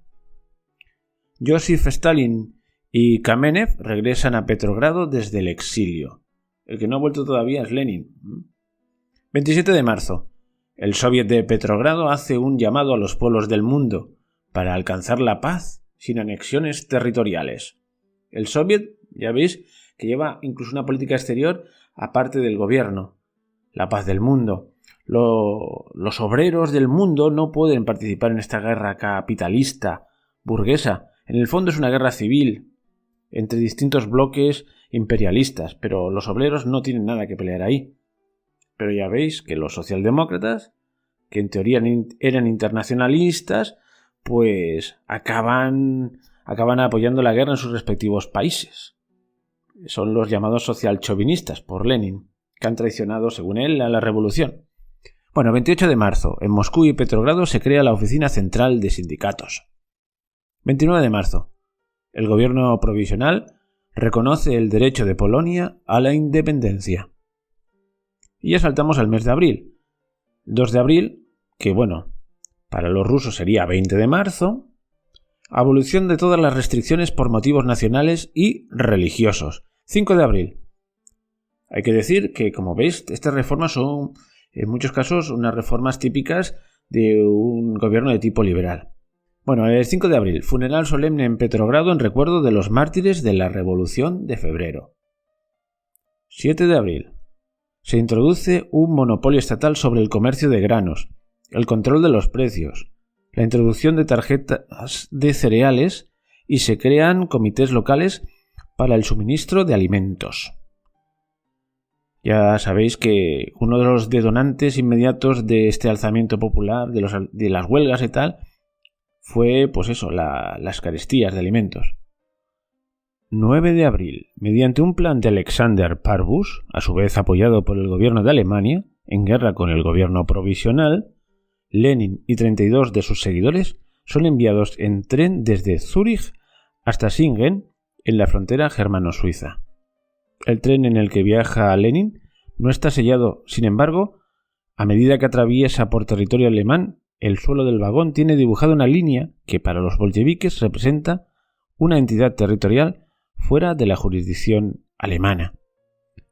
Joseph Stalin y Kamenev regresan a Petrogrado desde el exilio. El que no ha vuelto todavía es Lenin. 27 de marzo. El Soviet de Petrogrado hace un llamado a los pueblos del mundo para alcanzar la paz sin anexiones territoriales. El Soviet, ya veis, que lleva incluso una política exterior aparte del gobierno. La paz del mundo. Los obreros del mundo no pueden participar en esta guerra capitalista, burguesa. En el fondo es una guerra civil entre distintos bloques imperialistas, pero los obreros no tienen nada que pelear ahí. Pero ya veis que los socialdemócratas, que en teoría eran internacionalistas, pues acaban apoyando la guerra en sus respectivos países. Son los llamados socialchauvinistas por Lenin, que han traicionado, según él, a la revolución. Bueno, 28 de marzo, en Moscú y Petrogrado se crea la Oficina Central de Sindicatos. 29 de marzo, el gobierno provisional reconoce el derecho de Polonia a la independencia. Y ya saltamos al mes de abril. 2 de abril, que bueno, para los rusos sería 20 de marzo, abolición de todas las restricciones por motivos nacionales y religiosos. 5 de abril. Hay que decir que, como veis, estas reformas son, en muchos casos, unas reformas típicas de un gobierno de tipo liberal. Bueno, el 5 de abril, funeral solemne en Petrogrado en recuerdo de los mártires de la Revolución de Febrero. 7 de abril. Se introduce un monopolio estatal sobre el comercio de granos, el control de los precios, la introducción de tarjetas de cereales y se crean comités locales para el suministro de alimentos. Ya sabéis que uno de los detonantes inmediatos de este alzamiento popular, de las huelgas y tal, fue, pues eso, las carestías de alimentos. 9 de abril, mediante un plan de Alexander Parbus, a su vez apoyado por el gobierno de Alemania, en guerra con el gobierno provisional, Lenin y 32 de sus seguidores son enviados en tren desde Zúrich hasta Singen, en la frontera germano-suiza. El tren en el que viaja Lenin no está sellado, sin embargo, a medida que atraviesa por territorio alemán, el suelo del vagón tiene dibujada una línea que para los bolcheviques representa una entidad territorial fuera de la jurisdicción alemana.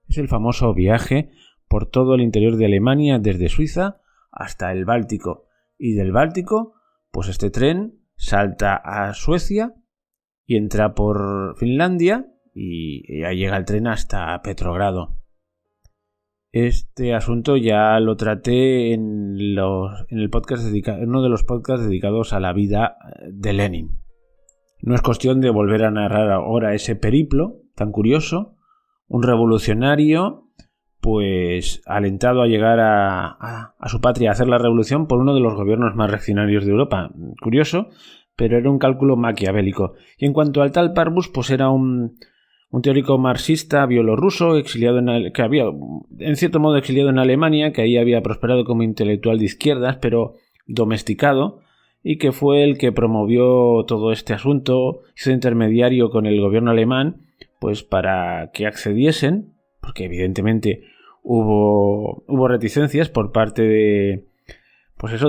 Es el famoso viaje por todo el interior de Alemania desde Suiza hasta el Báltico. Y del Báltico, pues este tren salta a Suecia y entra por Finlandia y ya llega el tren hasta Petrogrado. Este asunto ya lo traté en el podcast en uno de los podcasts dedicados a la vida de Lenin. No es cuestión de volver a narrar ahora ese periplo tan curioso, un revolucionario pues alentado a llegar a su patria a hacer la revolución por uno de los gobiernos más reaccionarios de Europa. Curioso, pero era un cálculo maquiavélico. Y en cuanto al tal Parbus, pues era un teórico marxista bielorruso que había en cierto modo exiliado en Alemania, que ahí había prosperado como intelectual de izquierdas, pero domesticado, y que fue el que promovió todo este asunto, hizo intermediario con el gobierno alemán, pues para que accediesen, porque evidentemente hubo reticencias por parte de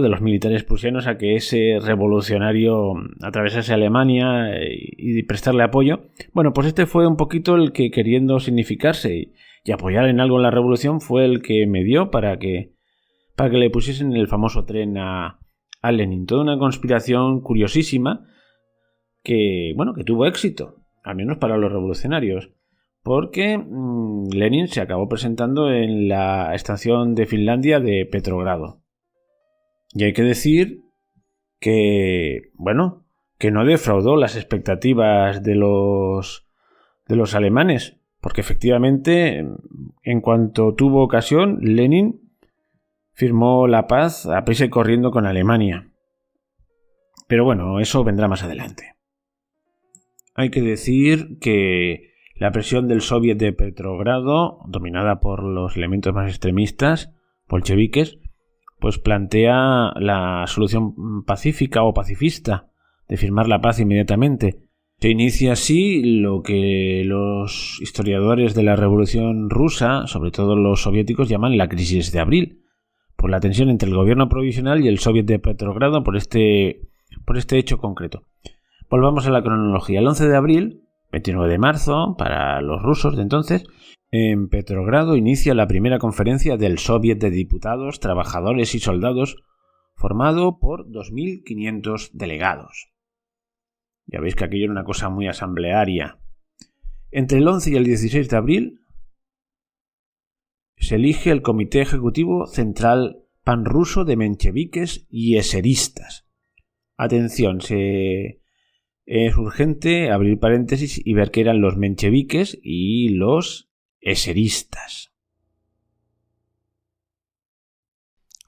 los militares prusianos a que ese revolucionario atravesase Alemania y prestarle apoyo. Bueno, pues este fue un poquito el que, queriendo significarse y apoyar en algo en la revolución, fue el que medió para que le pusiesen el famoso tren a Lenin. Toda una conspiración curiosísima que tuvo éxito, al menos para los revolucionarios, porque Lenin se acabó presentando en la estación de Finlandia de Petrogrado. Y hay que decir que no defraudó las expectativas de los alemanes, porque efectivamente, en cuanto tuvo ocasión, Lenin firmó la paz a prisa y corriendo con Alemania. Pero bueno, eso vendrá más adelante. Hay que decir que la presión del Soviet de Petrogrado, dominada por los elementos más extremistas, bolcheviques, pues plantea la solución pacífica o pacifista de firmar la paz inmediatamente. Se inicia así lo que los historiadores de la Revolución Rusa, sobre todo los soviéticos, llaman la crisis de abril, por la tensión entre el gobierno provisional y el Soviet de Petrogrado por este hecho concreto. Volvamos a la cronología. El 11 de abril, 29 de marzo, para los rusos de entonces, en Petrogrado inicia la primera conferencia del Soviet de Diputados, Trabajadores y Soldados, formado por 2.500 delegados. Ya veis que aquello era una cosa muy asamblearia. Entre el 11 y el 16 de abril se elige el Comité Ejecutivo Central Panruso de Mencheviques y Eseristas. Atención, es urgente abrir paréntesis y ver qué eran los mencheviques y los eseristas.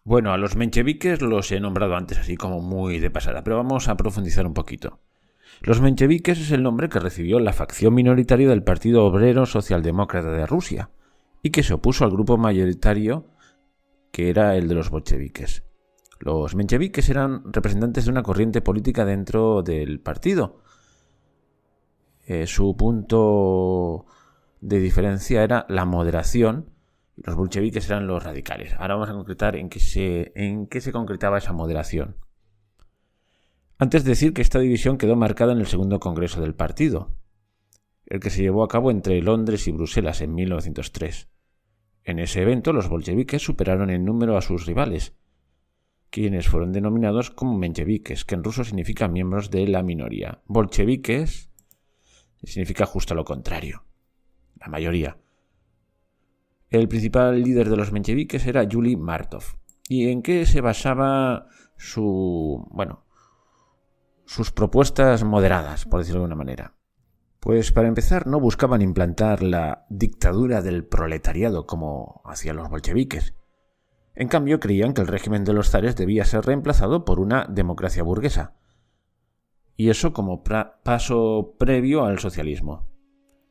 Bueno, a los mencheviques los he nombrado antes así como muy de pasada, pero vamos a profundizar un poquito. Los mencheviques es el nombre que recibió la facción minoritaria del Partido Obrero Socialdemócrata de Rusia y que se opuso al grupo mayoritario que era el de los bolcheviques. Los mencheviques eran representantes de una corriente política dentro del partido. Su punto de diferencia era la moderación y los bolcheviques eran los radicales. Ahora vamos a concretar en qué se concretaba esa moderación. Antes de decir que esta división quedó marcada en el segundo congreso del partido, el que se llevó a cabo entre Londres y Bruselas en 1903. En ese evento los bolcheviques superaron en número a sus rivales, quienes fueron denominados como mencheviques, que en ruso significa miembros de la minoría. Bolcheviques significa justo lo contrario, la mayoría. El principal líder de los mencheviques era Yuri Martov. ¿Y en qué se basaba sus propuestas moderadas, por decirlo de una manera? Pues para empezar, no buscaban implantar la dictadura del proletariado como hacían los bolcheviques. En cambio, creían que el régimen de los zares debía ser reemplazado por una democracia burguesa. Y eso como paso previo al socialismo.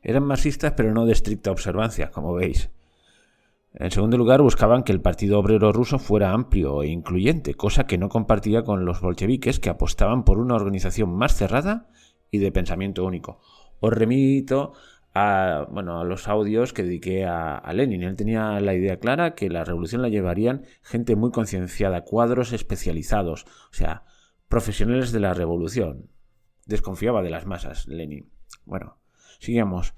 Eran marxistas, pero no de estricta observancia, como veis. En segundo lugar, buscaban que el Partido Obrero Ruso fuera amplio e incluyente, cosa que no compartía con los bolcheviques, que apostaban por una organización más cerrada y de pensamiento único. Os remito a los audios que dediqué a Lenin. Él tenía la idea clara que la revolución la llevarían gente muy concienciada, cuadros especializados, o sea, profesionales de la revolución. Desconfiaba de las masas, Lenin. Bueno, sigamos.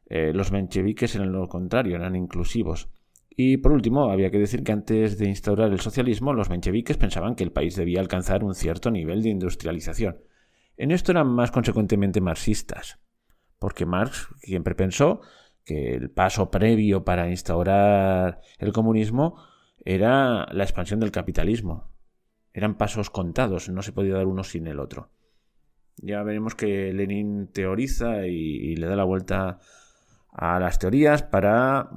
Los mencheviques eran lo contrario, eran inclusivos. Y por último, había que decir que antes de instaurar el socialismo, los mencheviques pensaban que el país debía alcanzar un cierto nivel de industrialización. En esto eran más consecuentemente marxistas, porque Marx siempre pensó que el paso previo para instaurar el comunismo era la expansión del capitalismo. Eran pasos contados, no se podía dar uno sin el otro. Ya veremos que Lenin teoriza y le da la vuelta a las teorías para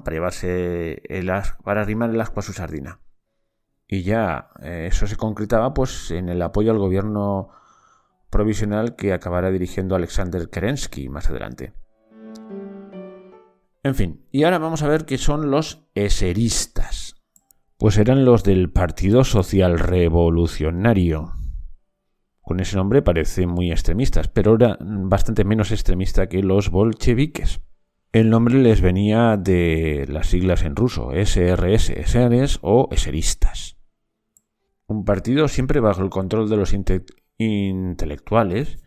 llevarse para arrimar el ascua a su sardina. Y ya eso se concretaba pues en el apoyo al gobierno provisional que acabará dirigiendo Alexander Kerensky más adelante. En fin, y ahora vamos a ver qué son los eseristas. Pues eran los del Partido Social Revolucionario. Con ese nombre parecen muy extremistas, pero era bastante menos extremista que los bolcheviques. El nombre les venía de las siglas en ruso, SRS, eseres o eseristas. Un partido siempre bajo el control de los intelectuales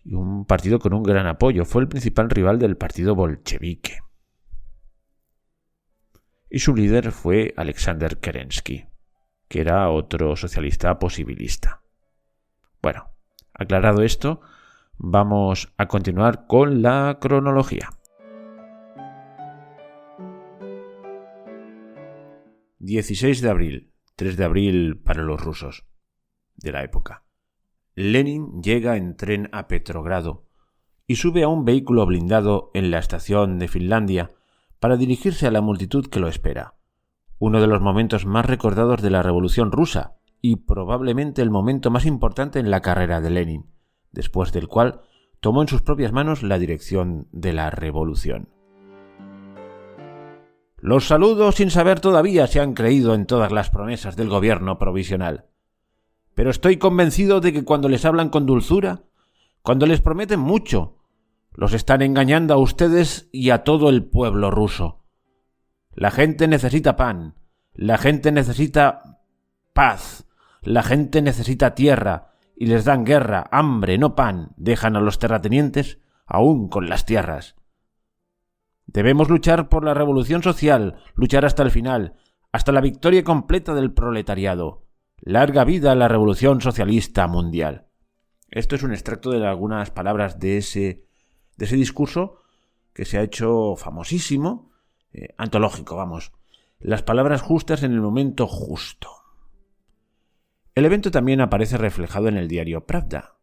y un partido con un gran apoyo. Fue el principal rival del partido bolchevique. Y su líder fue Alexander Kerensky, que era otro socialista posibilista. Bueno, aclarado esto, vamos a continuar con la cronología. 16 de abril, 3 de abril para los rusos de la época. Lenin llega en tren a Petrogrado y sube a un vehículo blindado en la estación de Finlandia para dirigirse a la multitud que lo espera. Uno de los momentos más recordados de la Revolución rusa y probablemente el momento más importante en la carrera de Lenin, después del cual tomó en sus propias manos la dirección de la revolución. Los saludo sin saber todavía si han creído en todas las promesas del gobierno provisional. Pero estoy convencido de que cuando les hablan con dulzura, cuando les prometen mucho, los están engañando a ustedes y a todo el pueblo ruso. La gente necesita pan, La gente necesita paz, la gente necesita tierra, y les dan guerra, hambre, no pan, dejan a los terratenientes aún con las tierras. Debemos luchar por la revolución social, luchar hasta el final, hasta la victoria completa del proletariado. Larga vida a la revolución socialista mundial. Esto es un extracto de algunas palabras de ese discurso que se ha hecho famosísimo, antológico, vamos. Las palabras justas en el momento justo. El evento también aparece reflejado en el diario Pravda.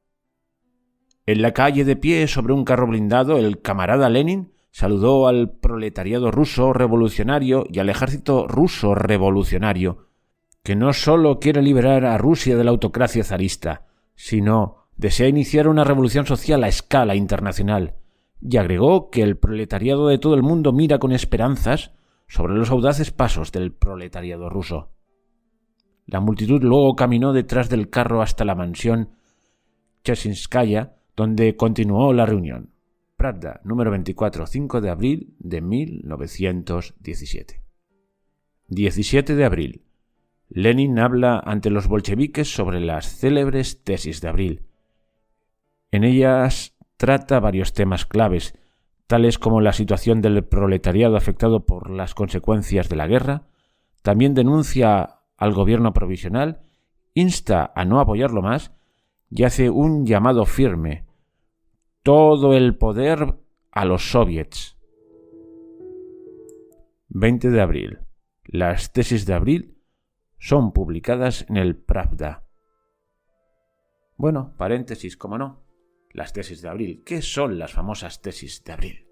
En la calle, de pie sobre un carro blindado, el camarada Lenin saludó al proletariado ruso revolucionario y al ejército ruso revolucionario, que no solo quiere liberar a Rusia de la autocracia zarista, sino desea iniciar una revolución social a escala internacional, y agregó que el proletariado de todo el mundo mira con esperanzas sobre los audaces pasos del proletariado ruso. La multitud luego caminó detrás del carro hasta la mansión Cheshinskaya, donde continuó la reunión. Pravda, número 24, 5 de abril de 1917. 17 de abril. Lenin habla ante los bolcheviques sobre las célebres tesis de abril. En ellas trata varios temas claves, tales como la situación del proletariado afectado por las consecuencias de la guerra. También denuncia al gobierno provisional, insta a no apoyarlo más y hace un llamado firme: todo el poder a los soviets. 20 de abril. Las tesis de abril son publicadas en el Pravda. Bueno, paréntesis, cómo no. Las tesis de abril. ¿Qué son las famosas tesis de abril?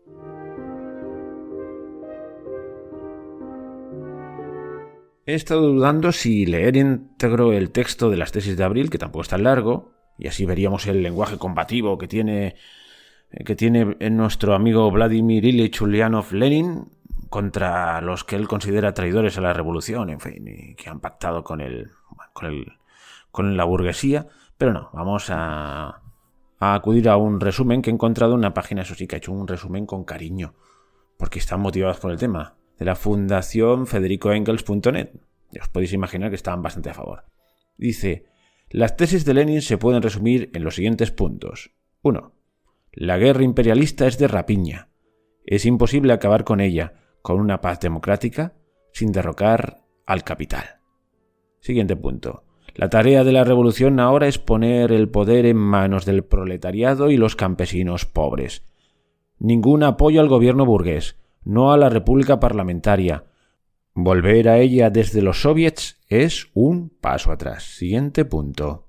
He estado dudando si leer íntegro el texto de las tesis de abril, que tampoco es tan largo, y así veríamos el lenguaje combativo que tiene nuestro amigo Vladimir Ilich Ulyanov Lenin contra los que él considera traidores a la revolución, en fin, y que han pactado con la burguesía. Pero no, vamos a acudir a un resumen que he encontrado en una página, eso sí, que ha hecho un resumen con cariño, porque están motivados por el tema, de la fundación federicoengels.net. Ya os podéis imaginar que estaban bastante a favor. Dice: las tesis de Lenin se pueden resumir en los siguientes puntos. 1. La guerra imperialista es de rapiña. Es imposible acabar con ella, con una paz democrática, sin derrocar al capital. Siguiente punto. La tarea de la revolución ahora es poner el poder en manos del proletariado y los campesinos pobres. Ningún apoyo al gobierno burgués, no a la república parlamentaria. Volver a ella desde los soviets es un paso atrás. Siguiente punto.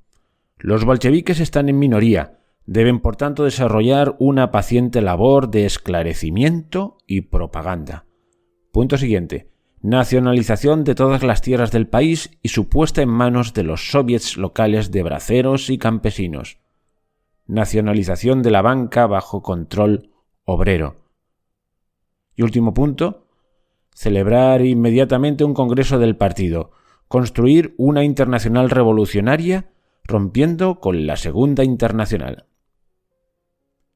Los bolcheviques están en minoría. Deben, por tanto, desarrollar una paciente labor de esclarecimiento y propaganda. Punto siguiente. Nacionalización de todas las tierras del país y su puesta en manos de los soviets locales de braceros y campesinos. Nacionalización de la banca bajo control obrero. Y último punto. Celebrar inmediatamente un congreso del partido. Construir una internacional revolucionaria rompiendo con la Segunda Internacional.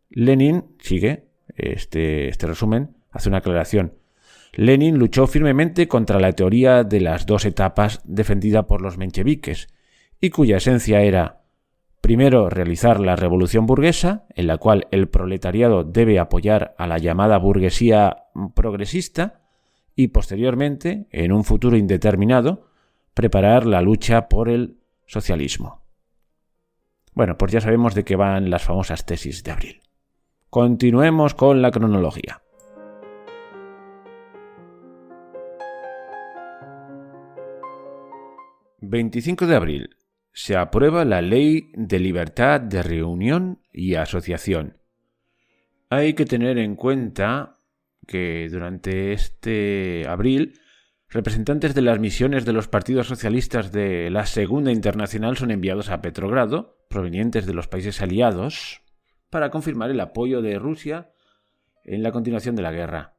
Lenin, sigue este resumen, hace una aclaración. Lenin luchó firmemente contra la teoría de las dos etapas defendida por los mencheviques, y cuya esencia era, primero, realizar la revolución burguesa, en la cual el proletariado debe apoyar a la llamada burguesía progresista, y posteriormente, en un futuro indeterminado, preparar la lucha por el socialismo. Bueno, pues ya sabemos de qué van las famosas tesis de abril. Continuemos con la cronología. ...25 de abril... se aprueba la Ley de Libertad de Reunión y Asociación. Hay que tener en cuenta que durante este abril... representantes de las misiones de los partidos socialistas de la Segunda Internacional son enviados a Petrogrado, provenientes de los países aliados, para confirmar el apoyo de Rusia en la continuación de la guerra.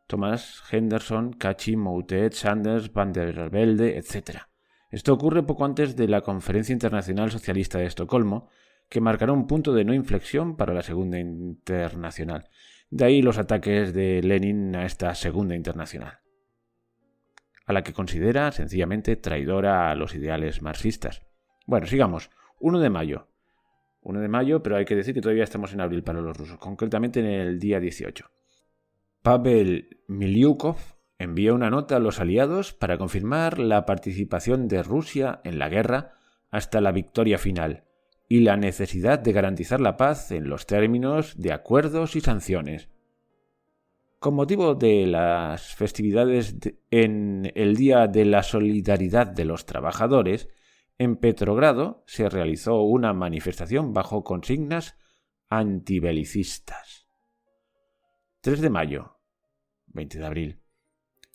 Thomas, Henderson, Kachi, Moutet, Sanders, Van der Velde, etc. Esto ocurre poco antes de la Conferencia Internacional Socialista de Estocolmo, que marcará un punto de no inflexión para la Segunda Internacional. De ahí los ataques de Lenin a esta Segunda Internacional. a la que considera sencillamente traidora a los ideales marxistas. Bueno, sigamos. 1 de mayo. 1 de mayo, pero hay que decir que todavía estamos en abril para los rusos, concretamente en el día 18. Pavel Miliukov envía una nota a los aliados para confirmar la participación de Rusia en la guerra hasta la victoria final y la necesidad de garantizar la paz en los términos de acuerdos y sanciones. Con motivo de las festividades en el Día de la Solidaridad de los Trabajadores, en Petrogrado se realizó una manifestación bajo consignas antibelicistas. 3 de mayo, 20 de abril.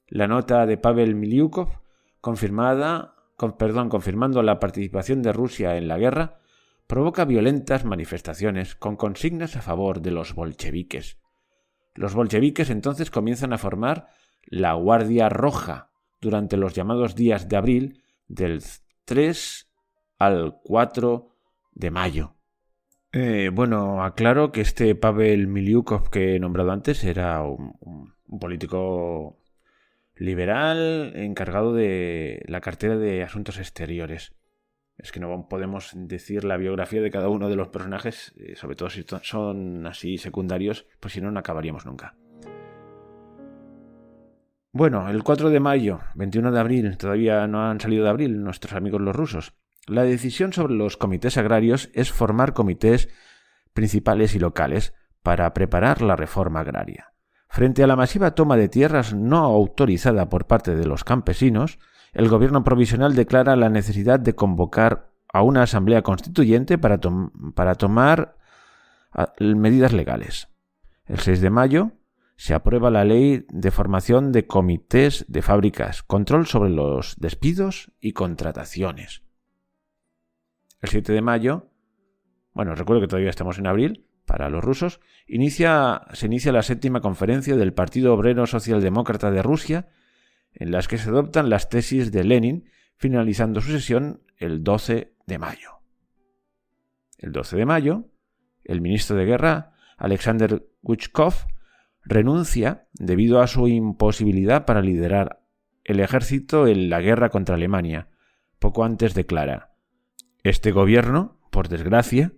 La nota de Pavel Miliukov, confirmando la participación de Rusia en la guerra, provoca violentas manifestaciones con consignas a favor de los bolcheviques. Los bolcheviques entonces comienzan a formar la Guardia Roja durante los llamados días de abril del 3 al 4 de mayo. Aclaro que este Pavel Miliukov que he nombrado antes era un político liberal encargado de la cartera de Asuntos Exteriores. Es que no podemos decir la biografía de cada uno de los personajes, sobre todo si son así secundarios, pues si no, no acabaríamos nunca. Bueno, el 4 de mayo, 21 de abril, todavía no han salido de abril nuestros amigos los rusos. La decisión sobre los comités agrarios es formar comités principales y locales para preparar la reforma agraria. Frente a la masiva toma de tierras no autorizada por parte de los campesinos, el gobierno provisional declara la necesidad de convocar a una asamblea constituyente para tomar medidas legales. El 6 de mayo se aprueba la ley de formación de comités de fábricas, control sobre los despidos y contrataciones. El 7 de mayo, recuerdo que todavía estamos en abril, para los rusos, se inicia la 7ª conferencia del Partido Obrero Socialdemócrata de Rusia, en las que se adoptan las tesis de Lenin, finalizando su sesión el 12 de mayo. El 12 de mayo, el ministro de Guerra, Alexander Guchkov, renuncia debido a su imposibilidad para liderar el ejército en la guerra contra Alemania. Poco antes declara: este gobierno, por desgracia,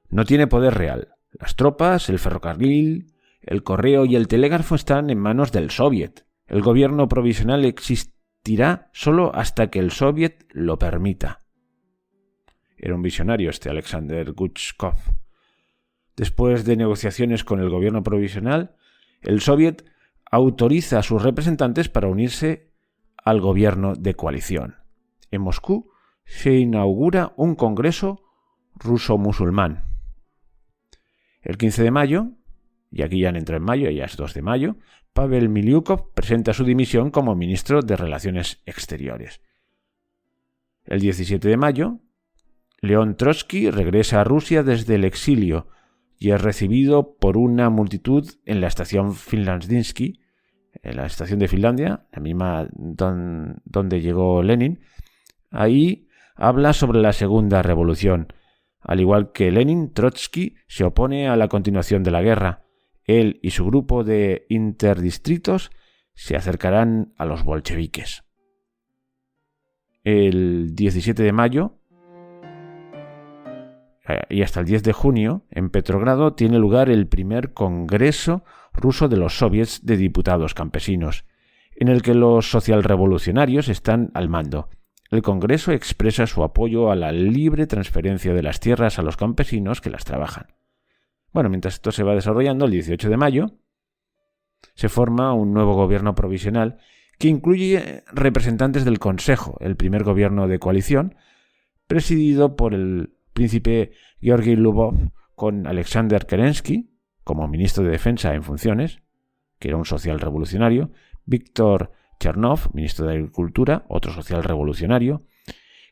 no tiene poder real. Las tropas, el ferrocarril, el correo y el telégrafo están en manos del Soviet. El gobierno provisional existirá solo hasta que el Soviet lo permita. Era un visionario este Alexander Guchkov. Después de negociaciones con el gobierno provisional, el Soviet autoriza a sus representantes para unirse al gobierno de coalición. En Moscú se inaugura un congreso ruso-musulmán. El 15 de mayo, y aquí ya entra en mayo, ya es 2 de mayo, Pavel Miliukov presenta su dimisión como ministro de Relaciones Exteriores. El 17 de mayo, León Trotsky regresa a Rusia desde el exilio y es recibido por una multitud en la estación Finlandinsky, en la estación de Finlandia, la misma donde llegó Lenin. Ahí habla sobre la Segunda Revolución. Al igual que Lenin, Trotsky se opone a la continuación de la guerra. Él y su grupo de interdistritos se acercarán a los bolcheviques. El 17 de mayo y hasta el 10 de junio, en Petrogrado tiene lugar el primer Congreso ruso de los Soviets de Diputados Campesinos, en el que los socialrevolucionarios están al mando. El Congreso expresa su apoyo a la libre transferencia de las tierras a los campesinos que las trabajan. Mientras esto se va desarrollando, el 18 de mayo se forma un nuevo gobierno provisional que incluye representantes del Consejo, el primer gobierno de coalición, presidido por el príncipe Georgi Lvov, con Alexander Kerensky como ministro de Defensa en funciones, que era un socialrevolucionario, Víktor Chernov, ministro de Agricultura, otro socialrevolucionario,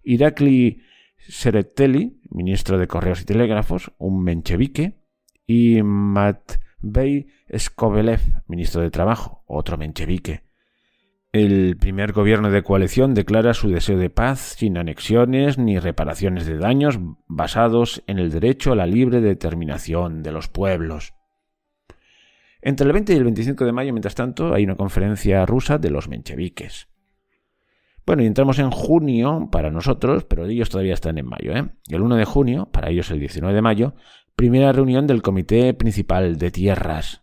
Irakli Sereteli, ministro de Correos y Telégrafos, un menchevique, y Matvei Skobelev, ministro de Trabajo, otro menchevique. El primer gobierno de coalición declara su deseo de paz sin anexiones ni reparaciones de daños, basados en el derecho a la libre determinación de los pueblos. Entre el 20 y el 25 de mayo, mientras tanto, hay una conferencia rusa de los mencheviques. Bueno, y entramos en junio para nosotros, pero ellos todavía están en mayo, ¿eh? El 1 de junio, para ellos el 19 de mayo, primera reunión del Comité Principal de Tierras,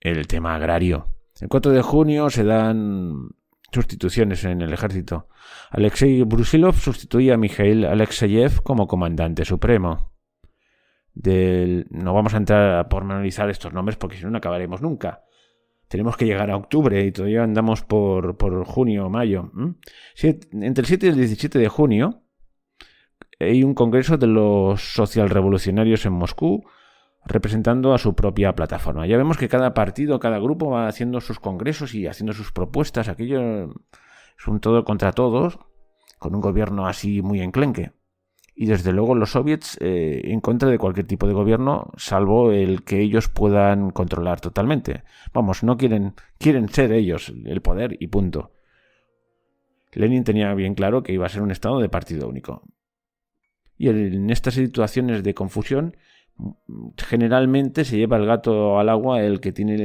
el tema agrario. El 4 de junio se dan sustituciones en el ejército. Alexei Brusilov sustituye a Mikhail Alexeyev como comandante supremo. No vamos a entrar a pormenorizar estos nombres porque si no, no acabaremos nunca. Tenemos que llegar a octubre y todavía andamos por junio o mayo. Entre el 7 y el 17 de junio hay un congreso de los socialrevolucionarios en Moscú representando a su propia plataforma. Ya vemos que cada partido, cada grupo va haciendo sus congresos y haciendo sus propuestas. Aquello es un todo contra todos, con un gobierno así muy enclenque. Y desde luego los soviets en contra de cualquier tipo de gobierno, salvo el que ellos puedan controlar totalmente. Vamos, no quieren ser ellos el poder y punto. Lenin tenía bien claro que iba a ser un estado de partido único. Y en estas situaciones de confusión, generalmente se lleva el gato al agua el que tiene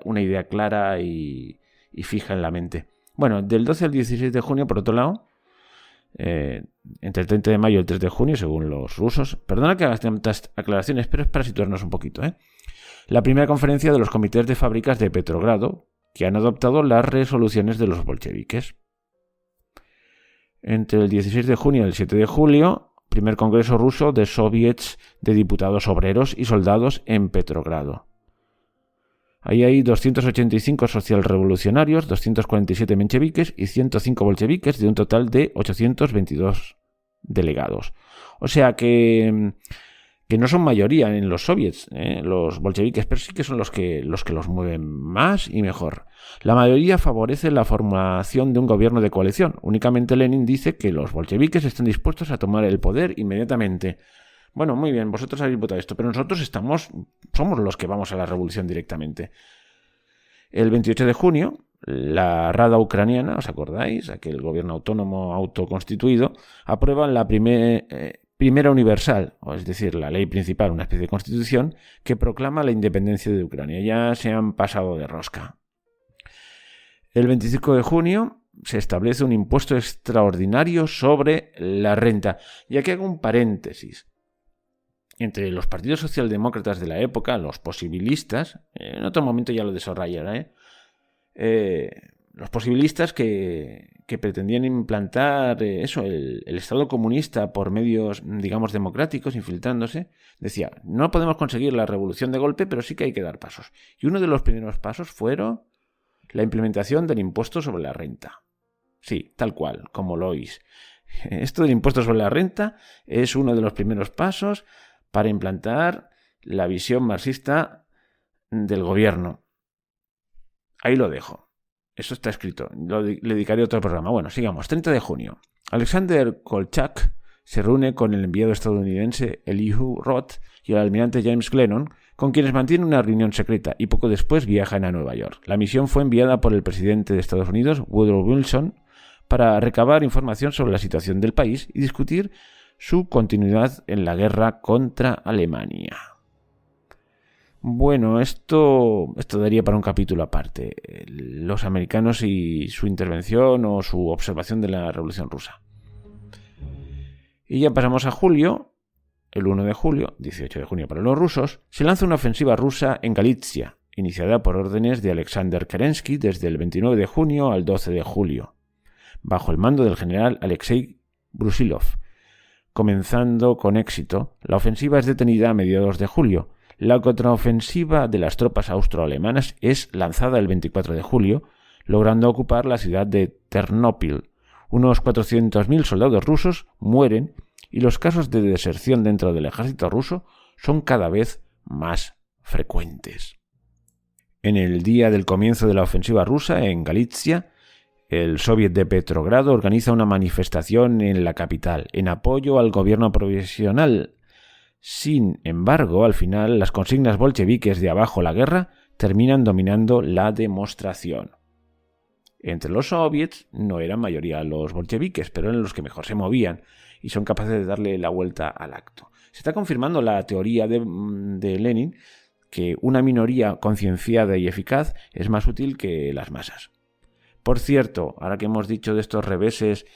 una idea clara y fija en la mente. Bueno, del 12 al 16 de junio, por otro lado, entre el 30 de mayo y el 3 de junio, según los rusos. Perdona que haga tantas aclaraciones, pero es para situarnos un poquito. La primera conferencia de los comités de fábricas de Petrogrado, que han adoptado las resoluciones de los bolcheviques. Entre el 16 de junio y el 7 de julio, primer congreso ruso de soviets de diputados obreros y soldados en Petrogrado. Ahí hay 285 socialrevolucionarios, 247 mencheviques y 105 bolcheviques, de un total de 822 delegados. O sea que no son mayoría en los soviets, los bolcheviques, pero sí que son los que los mueven más y mejor. La mayoría favorece la formación de un gobierno de coalición. Únicamente Lenin dice que los bolcheviques están dispuestos a tomar el poder inmediatamente. Bueno, muy bien, vosotros habéis votado esto, pero nosotros somos los que vamos a la revolución directamente. El 28 de junio, la Rada Ucraniana, ¿os acordáis? Aquel gobierno autónomo autoconstituido, aprueba la primera universal, es decir, la ley principal, una especie de constitución, que proclama la independencia de Ucrania. Ya se han pasado de rosca. El 25 de junio se establece un impuesto extraordinario sobre la renta. Y aquí hago un paréntesis. Entre los partidos socialdemócratas de la época, los posibilistas, en otro momento ya lo desarrollaré, los posibilistas que pretendían implantar el Estado comunista por medios, digamos, democráticos, infiltrándose, decía, no podemos conseguir la revolución de golpe, pero sí que hay que dar pasos. Y uno de los primeros pasos fueron la implementación del impuesto sobre la renta. Sí, tal cual, como lo oís. Esto del impuesto sobre la renta es uno de los primeros pasos para implantar la visión marxista del gobierno. Ahí lo dejo. Eso está escrito. Le dedicaré a otro programa. Bueno, sigamos. 30 de junio. Alexander Kolchak se reúne con el enviado estadounidense Elihu Roth y el almirante James Glennon, con quienes mantiene una reunión secreta, y poco después viajan a Nueva York. La misión fue enviada por el presidente de Estados Unidos, Woodrow Wilson, para recabar información sobre la situación del país y discutir su continuidad en la guerra contra Alemania. Bueno, esto daría para un capítulo aparte. Los americanos y su intervención o su observación de la Revolución Rusa. Y ya pasamos a julio. El 1 de julio, 18 de junio para los rusos, se lanza una ofensiva rusa en Galitzia, iniciada por órdenes de Alexander Kerensky desde el 29 de junio al 12 de julio, bajo el mando del general Alexei Brusilov. Comenzando con éxito, la ofensiva es detenida a mediados de julio. La contraofensiva de las tropas austroalemanas es lanzada el 24 de julio, logrando ocupar la ciudad de Ternópil. Unos 400.000 soldados rusos mueren y los casos de deserción dentro del ejército ruso son cada vez más frecuentes. En el día del comienzo de la ofensiva rusa en Galitzia, el Soviet de Petrogrado organiza una manifestación en la capital en apoyo al gobierno provisional. Sin embargo, al final, las consignas bolcheviques de abajo la guerra terminan dominando la demostración. Entre los soviets no eran mayoría los bolcheviques, pero eran los que mejor se movían y son capaces de darle la vuelta al acto. Se está confirmando la teoría de Lenin que una minoría concienciada y eficaz es más útil que las masas. Por cierto, ahora que hemos dicho de estos reveses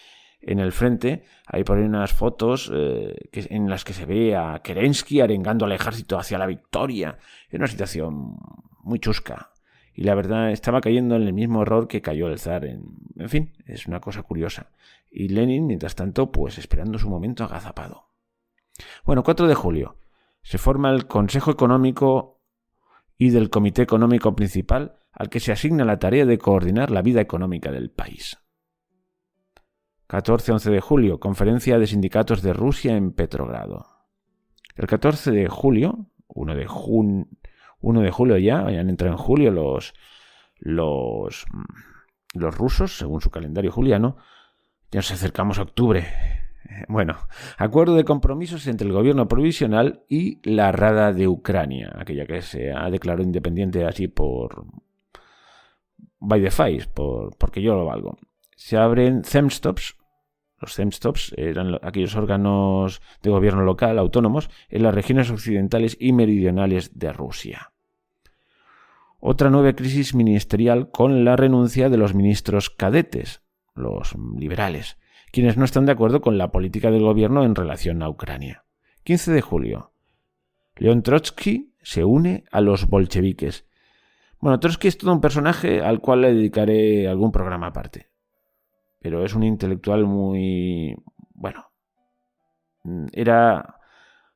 en el frente, hay por ahí unas fotos en las que se ve a Kerensky arengando al ejército hacia la victoria. Es una situación muy chusca. Y la verdad, estaba cayendo en el mismo error que cayó el zar. En fin, es una cosa curiosa. Y Lenin, mientras tanto, pues esperando su momento agazapado. Bueno, 4 de julio. Se forma el Consejo Económico y del Comité Económico Principal, al que se asigna la tarea de coordinar la vida económica del país. 14-11 de julio. Conferencia de sindicatos de Rusia en Petrogrado. El 14 de julio, 1 de julio ya han entrado en julio los rusos, según su calendario juliano. Ya nos acercamos a octubre. Bueno, acuerdo de compromisos entre el gobierno provisional y la Rada de Ucrania, aquella que se ha declarado independiente así por by the face, porque yo lo valgo. Se abren Zemstovs. Los Zemstovs eran aquellos órganos de gobierno local autónomos en las regiones occidentales y meridionales de Rusia. Otra nueva crisis ministerial con la renuncia de los ministros cadetes, los liberales, quienes no están de acuerdo con la política del gobierno en relación a Ucrania. 15 de julio. León Trotsky se une a los bolcheviques. Bueno, Trotsky es todo un personaje al cual le dedicaré algún programa aparte. Pero es un intelectual muy... bueno, era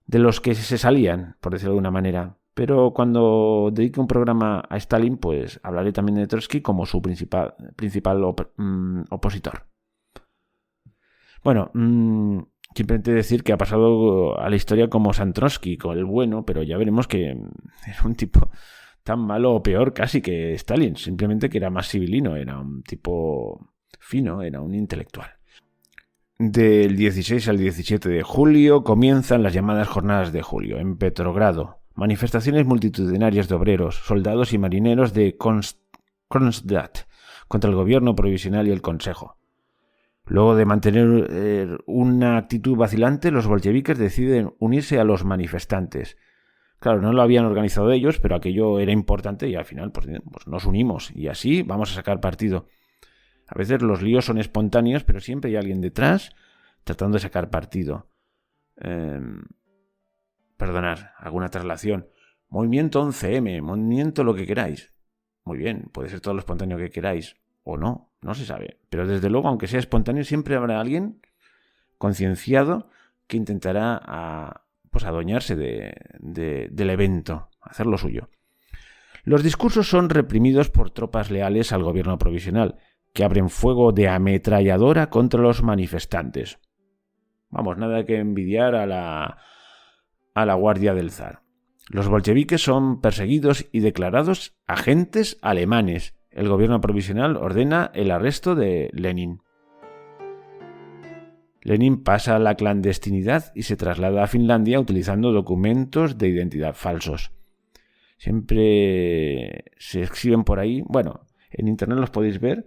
de los que se salían, por decirlo de alguna manera. Pero cuando dedique un programa a Stalin, pues hablaré también de Trotsky como su principal opositor. Bueno, simplemente decir que ha pasado a la historia como San Trotsky, con el bueno, pero ya veremos que era un tipo tan malo o peor casi que Stalin, simplemente que era más civilino, era un tipo fino, era un intelectual. Del 16 al 17 de julio comienzan las llamadas Jornadas de Julio en Petrogrado. Manifestaciones multitudinarias de obreros, soldados y marineros de Kronstadt contra el gobierno provisional y el Consejo. Luego de mantener una actitud vacilante, los bolcheviques deciden unirse a los manifestantes. Claro, no lo habían organizado ellos, pero aquello era importante y al final pues nos unimos y así vamos a sacar partido. A veces los líos son espontáneos, pero siempre hay alguien detrás tratando de sacar partido. Perdonad, alguna traslación. Movimiento 11M, movimiento lo que queráis. Muy bien, puede ser todo lo espontáneo que queráis. O no, no se sabe. Pero desde luego, aunque sea espontáneo, siempre habrá alguien concienciado que intentará adueñarse del evento, hacer lo suyo. Los discursos son reprimidos por tropas leales al gobierno provisional, que abren fuego de ametralladora contra los manifestantes. Vamos, nada que envidiar a la guardia del zar. Los bolcheviques son perseguidos y declarados agentes alemanes. El gobierno provisional ordena el arresto de Lenin. Lenin pasa a la clandestinidad y se traslada a Finlandia utilizando documentos de identidad falsos. Siempre se exhiben por ahí. Bueno, en internet los podéis ver.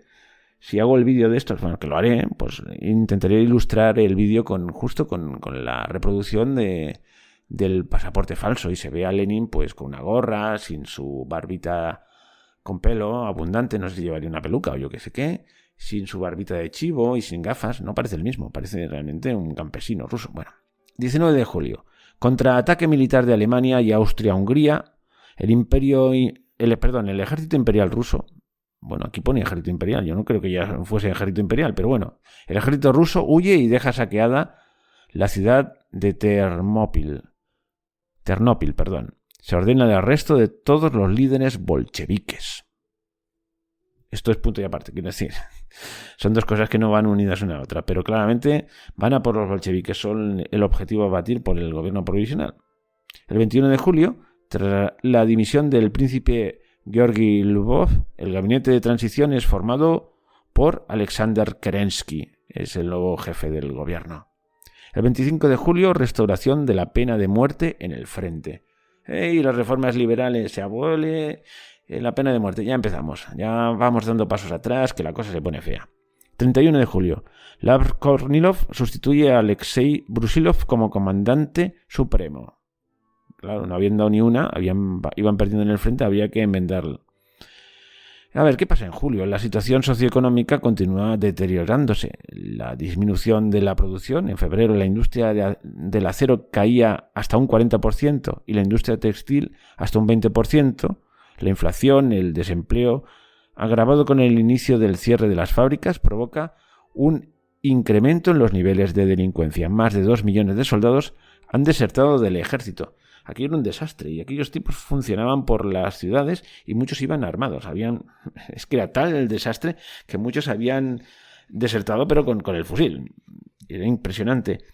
Si hago el vídeo de estos, bueno, que lo haré, pues intentaré ilustrar el vídeo con la reproducción del pasaporte falso y se ve a Lenin pues con una gorra, sin su barbita con pelo abundante, no sé si llevaría una peluca o yo qué sé qué, sin su barbita de chivo y sin gafas. No parece el mismo, parece realmente un campesino ruso. Bueno, 19 de julio. Contraataque militar de Alemania y Austria-Hungría. El ejército imperial ruso. Bueno, aquí pone ejército imperial. Yo no creo que ya fuese ejército imperial, pero bueno. El ejército ruso huye y deja saqueada la ciudad de Ternópil. Se ordena el arresto de todos los líderes bolcheviques. Esto es punto y aparte, quiero decir. Son dos cosas que no van unidas una a otra, pero claramente van a por los bolcheviques. Son el objetivo a batir por el gobierno provisional. El 21 de julio, tras la dimisión del príncipe Georgi Lvov, el gabinete de transición es formado por Alexander Kerensky. Es el nuevo jefe del gobierno. El 25 de julio, restauración de la pena de muerte en el frente. Las reformas liberales, se abole la pena de muerte. Ya empezamos. Ya vamos dando pasos atrás, que la cosa se pone fea. 31 de julio. Lav Kornilov sustituye a Alexei Brusilov como comandante supremo. Claro, no habían dado ni una, iban perdiendo en el frente, había que enmendarlo. A ver, ¿qué pasa en julio? La situación socioeconómica continúa deteriorándose. La disminución de la producción. En febrero la industria del acero caía hasta un 40% y la industria textil hasta un 20%. La inflación, el desempleo, agravado con el inicio del cierre de las fábricas, provoca un incremento en los niveles de delincuencia. Más de 2 millones de soldados han desertado del ejército. Aquí era un desastre y aquellos tipos funcionaban por las ciudades y muchos iban armados. Es que era tal el desastre que muchos habían desertado pero con el fusil. Era impresionante.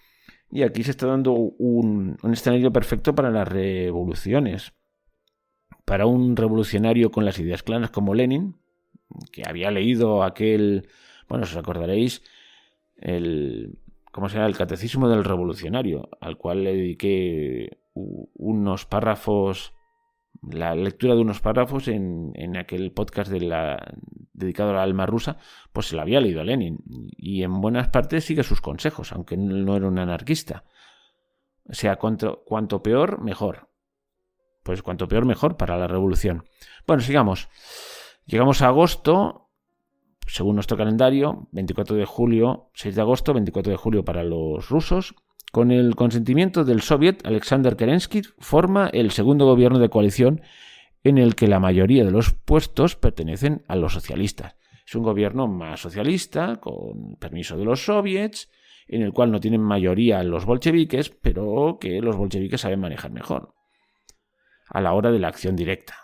Y aquí se está dando un escenario perfecto para las revoluciones. Para un revolucionario con las ideas claras como Lenin, que había leído os acordaréis, el Catecismo del Revolucionario, al cual le dediqué unos párrafos, la lectura de unos párrafos en aquel podcast dedicado a la alma rusa, pues se lo había leído a Lenin y en buenas partes sigue sus consejos, aunque no era un anarquista. O sea, cuanto peor, mejor. Pues cuanto peor, mejor para la revolución. Bueno, sigamos. Llegamos a agosto, según nuestro calendario, 24 de julio, 6 de agosto, 24 de julio para los rusos. Con el consentimiento del soviet, Alexander Kerensky forma el segundo gobierno de coalición en el que la mayoría de los puestos pertenecen a los socialistas. Es un gobierno más socialista, con permiso de los soviets, en el cual no tienen mayoría los bolcheviques, pero que los bolcheviques saben manejar mejor a la hora de la acción directa.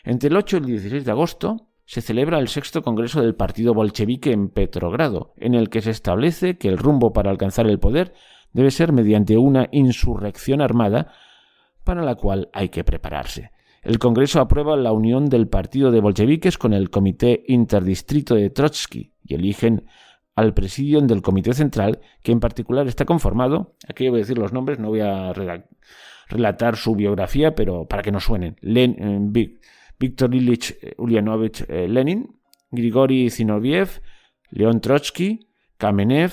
Entre el 8 y el 16 de agosto se celebra el sexto congreso del partido bolchevique en Petrogrado, en el que se establece que el rumbo para alcanzar el poder debe ser mediante una insurrección armada para la cual hay que prepararse. El Congreso aprueba la unión del partido de bolcheviques con el Comité Interdistrito de Trotsky y eligen al presidium del Comité Central, que en particular está conformado, aquí voy a decir los nombres, no voy a relatar su biografía, pero para que no suenen, Víctor Ilich Ulyanovich Lenin, Grigori Zinoviev, León Trotsky, Kamenev,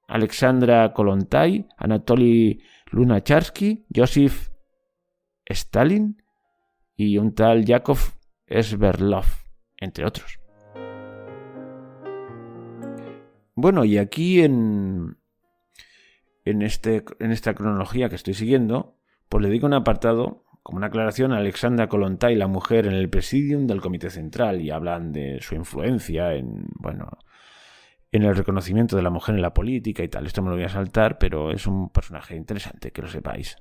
Alexandra Kollontai, Anatoly Lunacharsky, Joseph Stalin y un tal Yakov Sverdlov, entre otros. Bueno, y aquí en esta cronología que estoy siguiendo, pues le digo un apartado, como una aclaración, a Alexandra Kollontai, la mujer en el presidium del Comité Central, y hablan de su influencia en el reconocimiento de la mujer en la política y tal. Esto me lo voy a saltar, pero es un personaje interesante, que lo sepáis.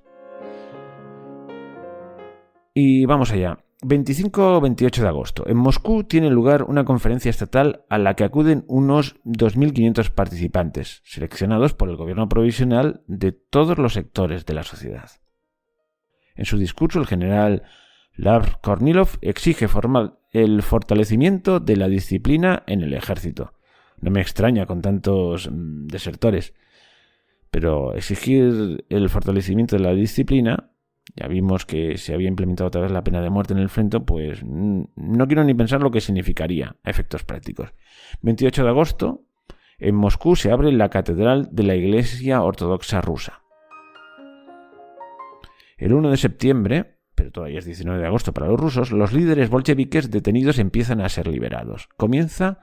Y vamos allá. 25-28 de agosto. En Moscú tiene lugar una conferencia estatal a la que acuden unos 2.500 participantes, seleccionados por el gobierno provisional de todos los sectores de la sociedad. En su discurso, el general Lav Kornilov exige el fortalecimiento de la disciplina en el ejército. No me extraña con tantos desertores, pero exigir el fortalecimiento de la disciplina, ya vimos que se había implementado otra vez la pena de muerte en el frente, pues no quiero ni pensar lo que significaría a efectos prácticos. 28 de agosto, en Moscú se abre la catedral de la Iglesia Ortodoxa rusa. El 1 de septiembre, pero todavía es 19 de agosto para los rusos, los líderes bolcheviques detenidos empiezan a ser liberados. Comienzo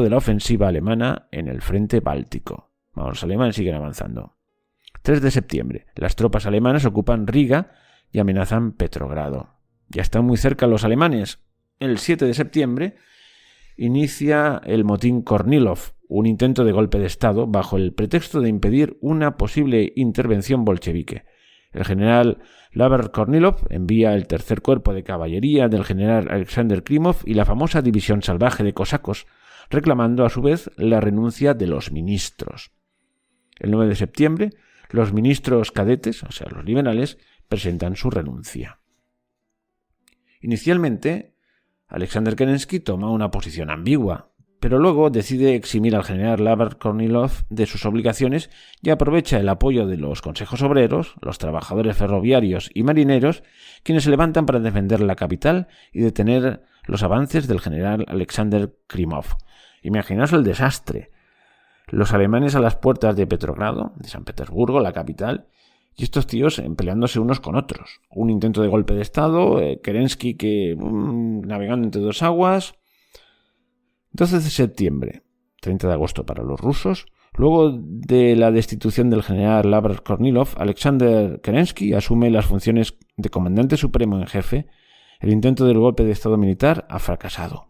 de la ofensiva alemana en el frente báltico. Los alemanes siguen avanzando. 3 de septiembre. Las tropas alemanas ocupan Riga y amenazan Petrogrado. Ya están muy cerca los alemanes. El 7 de septiembre inicia el motín Kornilov, un intento de golpe de Estado bajo el pretexto de impedir una posible intervención bolchevique. El general Laver Kornilov envía el tercer cuerpo de caballería del general Alexander Krimov y la famosa división salvaje de cosacos, reclamando a su vez la renuncia de los ministros. El 9 de septiembre, los ministros cadetes, o sea, los liberales, presentan su renuncia. Inicialmente, Alexander Kerensky toma una posición ambigua, pero luego decide eximir al general Laver Kornilov de sus obligaciones y aprovecha el apoyo de los consejos obreros, los trabajadores ferroviarios y marineros, quienes se levantan para defender la capital y detener los avances del general Alexander Krimov. Imaginaos el desastre. Los alemanes a las puertas de Petrogrado, de San Petersburgo, la capital, Y estos tíos peleándose unos con otros. Un intento de golpe de Estado, Kerensky navegando entre dos aguas. 12 de septiembre, 30 de agosto para los rusos. Luego de la destitución del general Lavrov Kornilov, Alexander Kerensky asume las funciones de comandante supremo en jefe. El intento del golpe de Estado militar ha fracasado.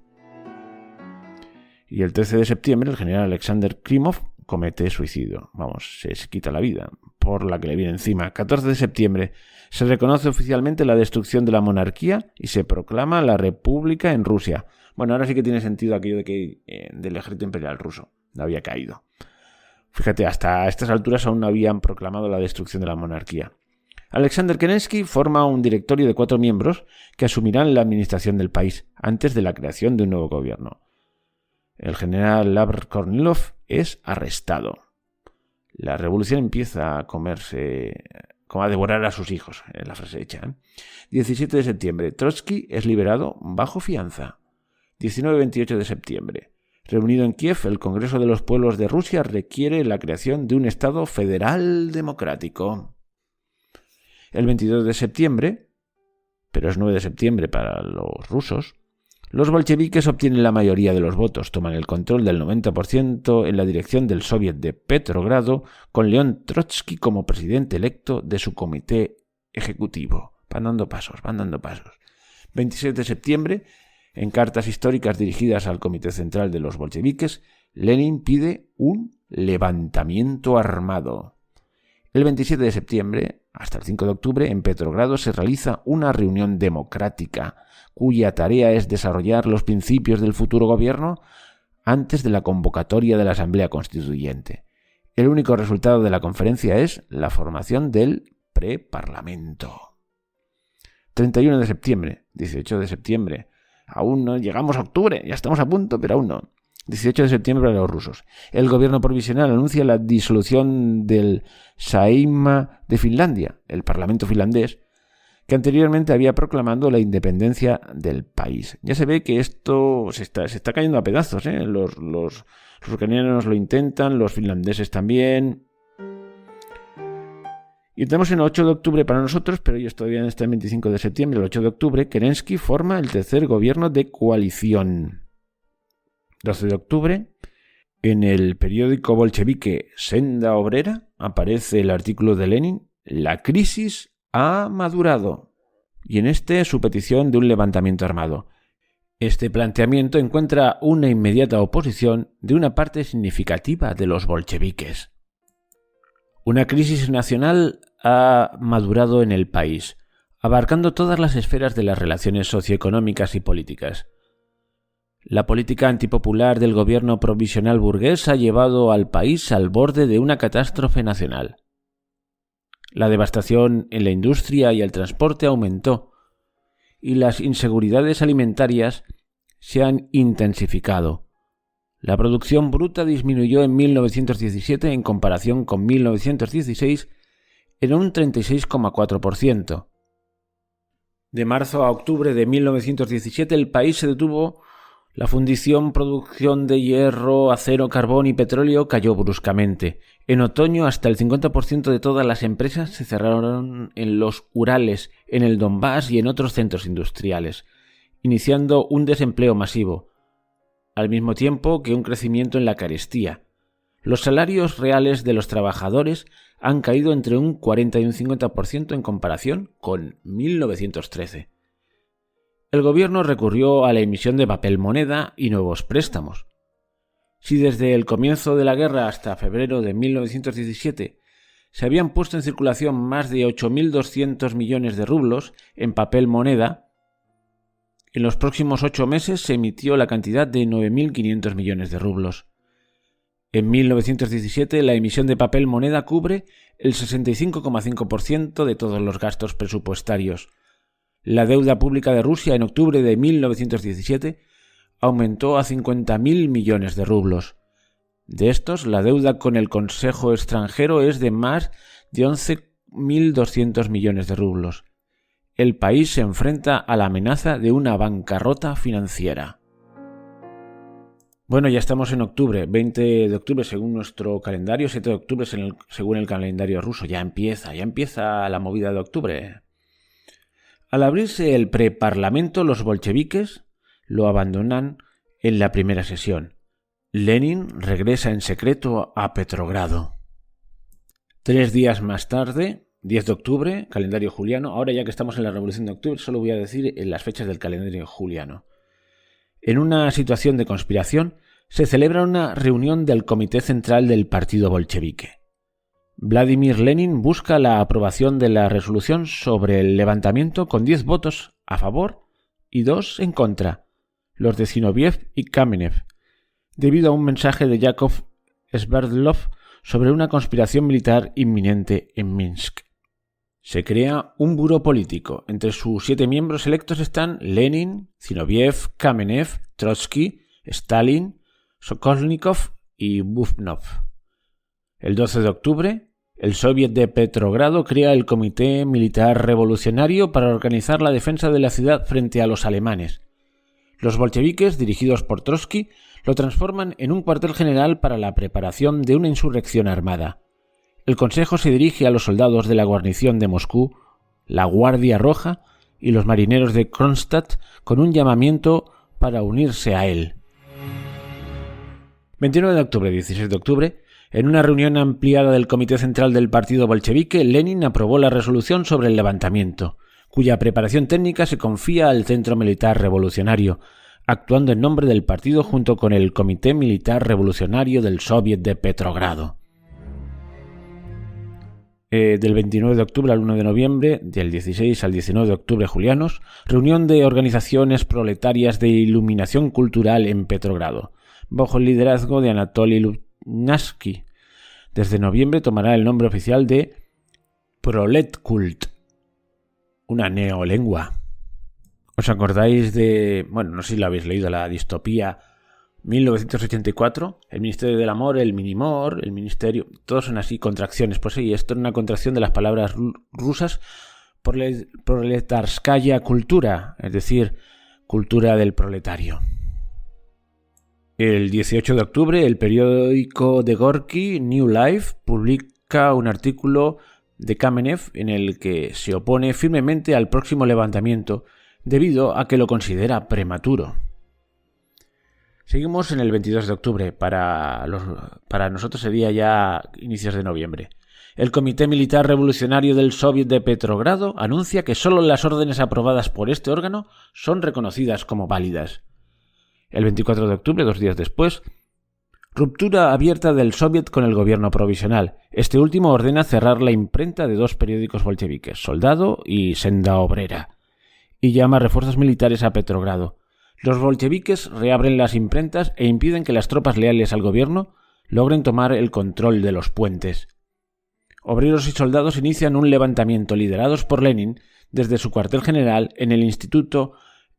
Y el 13 de septiembre, el general Alexander Krimov comete suicidio. Se quita la vida por la que le viene encima. 14 de septiembre, se reconoce oficialmente la destrucción de la monarquía y se proclama la república en Rusia. Ahora sí que tiene sentido aquello de que del ejército imperial ruso había caído. Fíjate, hasta estas alturas aún no habían proclamado la destrucción de la monarquía. Alexander Kerensky forma un directorio de 4 miembros que asumirán la administración del país antes de la creación de un nuevo gobierno. El general Lavrov Kornilov es arrestado. La revolución empieza a a devorar a sus hijos, es la frase hecha. 17 de septiembre, Trotsky es liberado bajo fianza. 19-28 de septiembre, reunido en Kiev, el Congreso de los Pueblos de Rusia requiere la creación de un Estado federal democrático. El 22 de septiembre, pero es 9 de septiembre para los rusos, los bolcheviques obtienen la mayoría de los votos, toman el control del 90% en la dirección del Soviet de Petrogrado, con León Trotsky como presidente electo de su comité ejecutivo. Van dando pasos. 26 de septiembre, en cartas históricas dirigidas al Comité Central de los bolcheviques, Lenin pide un levantamiento armado. El 27 de septiembre, hasta el 5 de octubre, en Petrogrado se realiza una reunión democrática, cuya tarea es desarrollar los principios del futuro gobierno antes de la convocatoria de la Asamblea Constituyente. El único resultado de la conferencia es la formación del preparlamento. 31 de septiembre, 18 de septiembre. Aún no llegamos a octubre, ya estamos a punto, pero aún no. 18 de septiembre para los rusos. El gobierno provisional anuncia la disolución del Saeima de Finlandia, el parlamento finlandés, que anteriormente había proclamado la independencia del país. Ya se ve que esto se está cayendo a pedazos, ¿eh? Los ucranianos lo intentan, los finlandeses también. Y entramos en el 8 de octubre para nosotros, pero ellos todavía están el 25 de septiembre. El 8 de octubre, Kerensky forma el tercer gobierno de coalición. 12 de octubre, en el periódico bolchevique Senda Obrera aparece el artículo de Lenin, La crisis ha madurado, y en su petición de un levantamiento armado. Este planteamiento encuentra una inmediata oposición de una parte significativa de los bolcheviques. Una crisis nacional ha madurado en el país, abarcando todas las esferas de las relaciones socioeconómicas y políticas. La política antipopular del gobierno provisional burgués ha llevado al país al borde de una catástrofe nacional. La devastación en la industria y el transporte aumentó, y las inseguridades alimentarias se han intensificado. La producción bruta disminuyó en 1917 en comparación con 1916 en un 36,4%. De marzo a octubre de 1917 el país se detuvo. La fundición, producción de hierro, acero, carbón y petróleo cayó bruscamente. En otoño, hasta el 50% de todas las empresas se cerraron en los Urales, en el Donbass y en otros centros industriales, iniciando un desempleo masivo, al mismo tiempo que un crecimiento en la carestía. Los salarios reales de los trabajadores han caído entre un 40 y un 50% en comparación con 1913. El gobierno recurrió a la emisión de papel moneda y nuevos préstamos. Si desde el comienzo de la guerra hasta febrero de 1917 se habían puesto en circulación más de 8.200 millones de rublos en papel moneda, en los próximos 8 meses se emitió la cantidad de 9.500 millones de rublos. En 1917 la emisión de papel moneda cubre el 65,5% de todos los gastos presupuestarios. La deuda pública de Rusia en octubre de 1917 aumentó a 50.000 millones de rublos. De estos, la deuda con el Consejo extranjero es de más de 11.200 millones de rublos. El país se enfrenta a la amenaza de una bancarrota financiera. Bueno, ya estamos en octubre, 20 de octubre según nuestro calendario, 7 de octubre según el calendario ruso. Ya empieza la movida de octubre. Al abrirse el preparlamento, los bolcheviques lo abandonan en la primera sesión. Lenin regresa en secreto a Petrogrado. 3 días más tarde, 10 de octubre, calendario juliano. Ahora ya que estamos en la Revolución de Octubre, solo voy a decir en las fechas del calendario juliano. En una situación de conspiración, se celebra una reunión del Comité Central del Partido Bolchevique. Vladimir Lenin busca la aprobación de la resolución sobre el levantamiento con 10 votos a favor y 2 en contra, los de Zinoviev y Kamenev, debido a un mensaje de Yakov Sverdlov sobre una conspiración militar inminente en Minsk. Se crea un buró político. Entre sus 7 miembros electos están Lenin, Zinoviev, Kamenev, Trotsky, Stalin, Sokolnikov y Bubnov. El 12 de octubre, el Soviet de Petrogrado crea el Comité Militar Revolucionario para organizar la defensa de la ciudad frente a los alemanes. Los bolcheviques, dirigidos por Trotsky, lo transforman en un cuartel general para la preparación de una insurrección armada. El Consejo se dirige a los soldados de la guarnición de Moscú, la Guardia Roja y los marineros de Kronstadt con un llamamiento para unirse a él. 29 de octubre, 16 de octubre, en una reunión ampliada del Comité Central del Partido Bolchevique, Lenin aprobó la resolución sobre el levantamiento, cuya preparación técnica se confía al Centro Militar Revolucionario, actuando en nombre del partido junto con el Comité Militar Revolucionario del Soviet de Petrogrado. Del 29 de octubre al 1 de noviembre, del 16 al 19 de octubre julianos, reunión de organizaciones proletarias de iluminación cultural en Petrogrado, bajo el liderazgo de Anatoly Lubnatsky. Desde noviembre tomará el nombre oficial de Proletkult, una neolengua. ¿Os acordáis de, no sé si lo habéis leído, la distopía 1984? El Ministerio del Amor, el Minimor, el Ministerio, todos son así contracciones. Pues sí, esto es una contracción de las palabras rusas proletarskaya cultura, es decir, cultura del proletario. El 18 de octubre, el periódico de Gorky, New Life, publica un artículo de Kamenev en el que se opone firmemente al próximo levantamiento debido a que lo considera prematuro. Seguimos en el 22 de octubre, para nosotros sería ya inicios de noviembre. El Comité Militar Revolucionario del Soviet de Petrogrado anuncia que solo las órdenes aprobadas por este órgano son reconocidas como válidas. El 24 de octubre, 2 días después, ruptura abierta del Soviet con el gobierno provisional. Este último ordena cerrar la imprenta de 2 periódicos bolcheviques, Soldado y Senda Obrera, y llama refuerzos militares a Petrogrado. Los bolcheviques reabren las imprentas e impiden que las tropas leales al gobierno logren tomar el control de los puentes. Obreros y soldados inician un levantamiento liderados por Lenin desde su cuartel general en el Instituto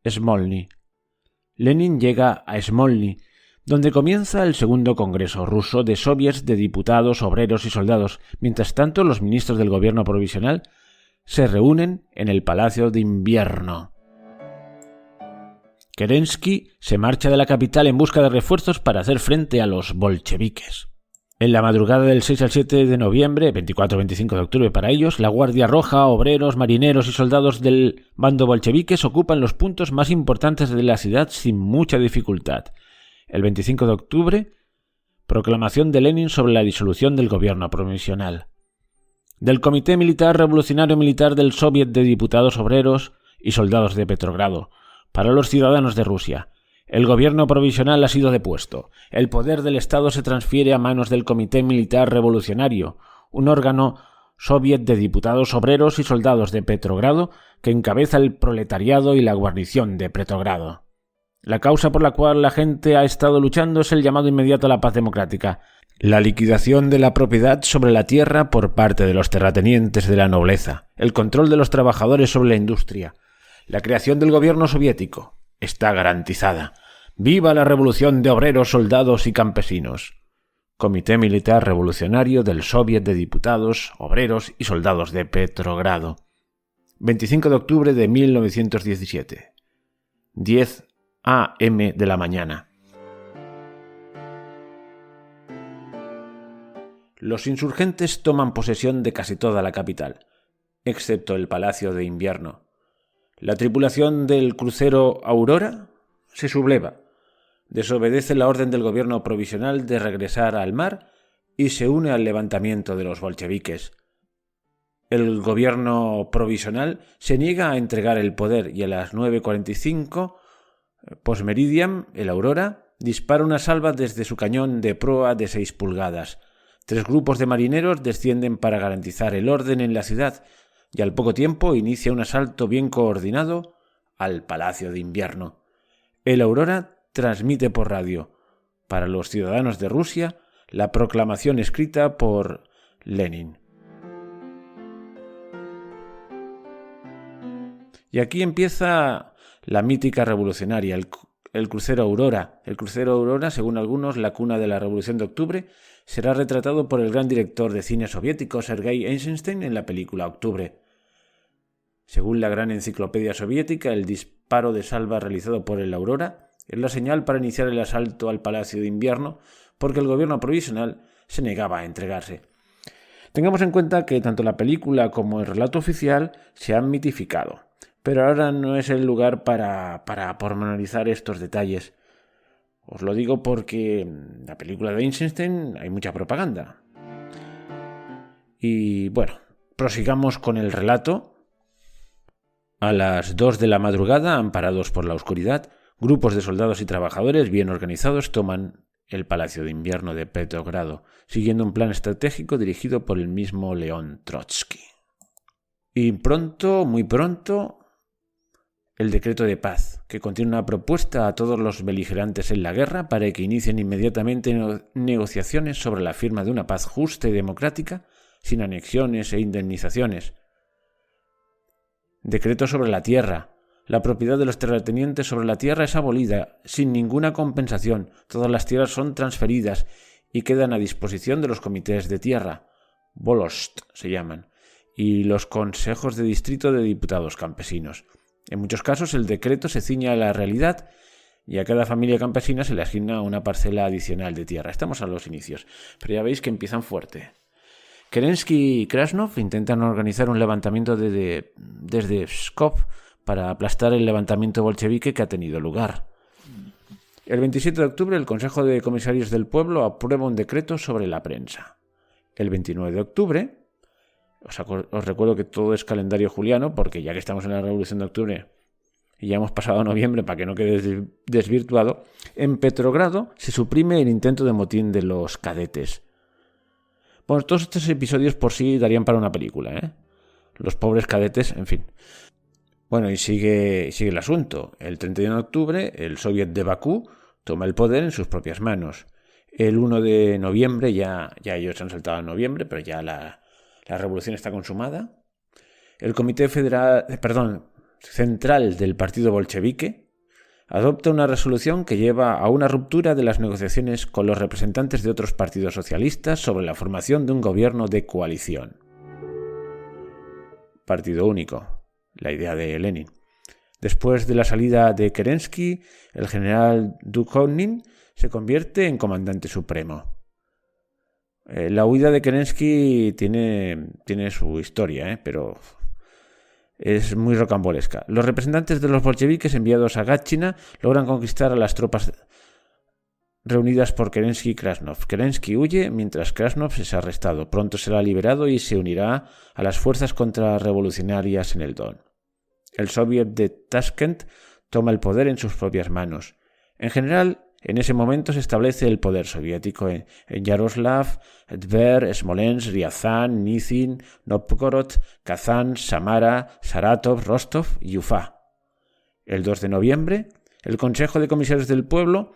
Smolny. Lenin llega a Smolny, donde comienza el segundo Congreso ruso de soviets de diputados, obreros y soldados. Mientras tanto, los ministros del gobierno provisional se reúnen en el Palacio de Invierno. Kerensky se marcha de la capital en busca de refuerzos para hacer frente a los bolcheviques. En la madrugada del 6 al 7 de noviembre, 24-25 de octubre para ellos, la Guardia Roja, obreros, marineros y soldados del bando bolcheviques ocupan los puntos más importantes de la ciudad sin mucha dificultad. El 25 de octubre, proclamación de Lenin sobre la disolución del gobierno provisional. Del Comité Militar Revolucionario Militar del Soviet de Diputados, Obreros y Soldados de Petrogrado, para los ciudadanos de Rusia. El gobierno provisional ha sido depuesto. El poder del Estado se transfiere a manos del Comité Militar Revolucionario, un órgano soviet de diputados, obreros y soldados de Petrogrado que encabeza el proletariado y la guarnición de Petrogrado. La causa por la cual la gente ha estado luchando es el llamado inmediato a la paz democrática, la liquidación de la propiedad sobre la tierra por parte de los terratenientes de la nobleza, el control de los trabajadores sobre la industria. La creación del gobierno soviético está garantizada. ¡Viva la revolución de obreros, soldados y campesinos! Comité Militar Revolucionario del Soviet de Diputados, Obreros y Soldados de Petrogrado. 25 de octubre de 1917. 10 a.m. de la mañana. Los insurgentes toman posesión de casi toda la capital, excepto el Palacio de Invierno. La tripulación del crucero Aurora se subleva, desobedece la orden del gobierno provisional de regresar al mar y se une al levantamiento de los bolcheviques. El gobierno provisional se niega a entregar el poder y a las 9:45, postmeridian, el Aurora dispara una salva desde su cañón de proa de 6 pulgadas. 3 grupos de marineros descienden para garantizar el orden en la ciudad y al poco tiempo inicia un asalto bien coordinado al Palacio de Invierno. El Aurora transmite por radio, para los ciudadanos de Rusia, la proclamación escrita por Lenin. Y aquí empieza la mítica revolucionaria, el crucero Aurora. El crucero Aurora, según algunos, la cuna de la Revolución de Octubre, será retratado por el gran director de cine soviético Sergei Eisenstein en la película Octubre. Según la gran enciclopedia soviética, el disparo de salva realizado por el Aurora es la señal para iniciar el asalto al Palacio de Invierno, porque el gobierno provisional se negaba a entregarse. Tengamos en cuenta que tanto la película como el relato oficial se han mitificado, pero ahora no es el lugar para pormenorizar estos detalles. Os lo digo porque en la película de Eisenstein hay mucha propaganda. Y bueno, prosigamos con el relato. A las 2 de la madrugada, amparados por la oscuridad, grupos de soldados y trabajadores bien organizados toman el Palacio de Invierno de Petrogrado, siguiendo un plan estratégico dirigido por el mismo León Trotsky. Y muy pronto, el decreto de paz, que contiene una propuesta a todos los beligerantes en la guerra para que inicien inmediatamente negociaciones sobre la firma de una paz justa y democrática, sin anexiones e indemnizaciones. Decreto sobre la tierra. La propiedad de los terratenientes sobre la tierra es abolida, sin ninguna compensación. Todas las tierras son transferidas y quedan a disposición de los comités de tierra, Volost se llaman, y los consejos de distrito de diputados campesinos. En muchos casos el decreto se ciña a la realidad y a cada familia campesina se le asigna una parcela adicional de tierra. Estamos a los inicios, pero ya veis que empiezan fuerte. Kerensky y Krasnov intentan organizar un levantamiento desde Pskov para aplastar el levantamiento bolchevique que ha tenido lugar. El 27 de octubre el Consejo de Comisarios del Pueblo aprueba un decreto sobre la prensa. El 29 de octubre, os recuerdo que todo es calendario juliano, porque ya que estamos en la Revolución de Octubre y ya hemos pasado a noviembre para que no quede desvirtuado, en Petrogrado se suprime el intento de motín de los cadetes. Bueno, todos estos episodios por sí darían para una película, ¿eh? Los pobres cadetes, en fin. Bueno, y sigue el asunto. El 31 de octubre, el Soviet de Bakú toma el poder en sus propias manos. El 1 de noviembre, ya ellos se han saltado en noviembre, pero ya la revolución está consumada. El Comité Central del Partido Bolchevique adopta una resolución que lleva a una ruptura de las negociaciones con los representantes de otros partidos socialistas sobre la formación de un gobierno de coalición. Partido único, la idea de Lenin. Después de la salida de Kerensky, el general Dukhonin se convierte en comandante supremo. La huida de Kerensky tiene su historia, pero es muy rocambolesca. Los representantes de los bolcheviques enviados a Gatchina logran conquistar a las tropas reunidas por Kerensky y Krasnov. Kerensky huye mientras Krasnov es arrestado. Pronto será liberado y se unirá a las fuerzas contrarrevolucionarias en el Don. El Soviet de Tashkent toma el poder en sus propias manos. En general, en ese momento se establece el poder soviético en Yaroslav, Tver, Smolensk, Riazán, Nizhyn, Novgorod, Kazán, Samara, Saratov, Rostov y Ufa. El 2 de noviembre, el Consejo de Comisarios del Pueblo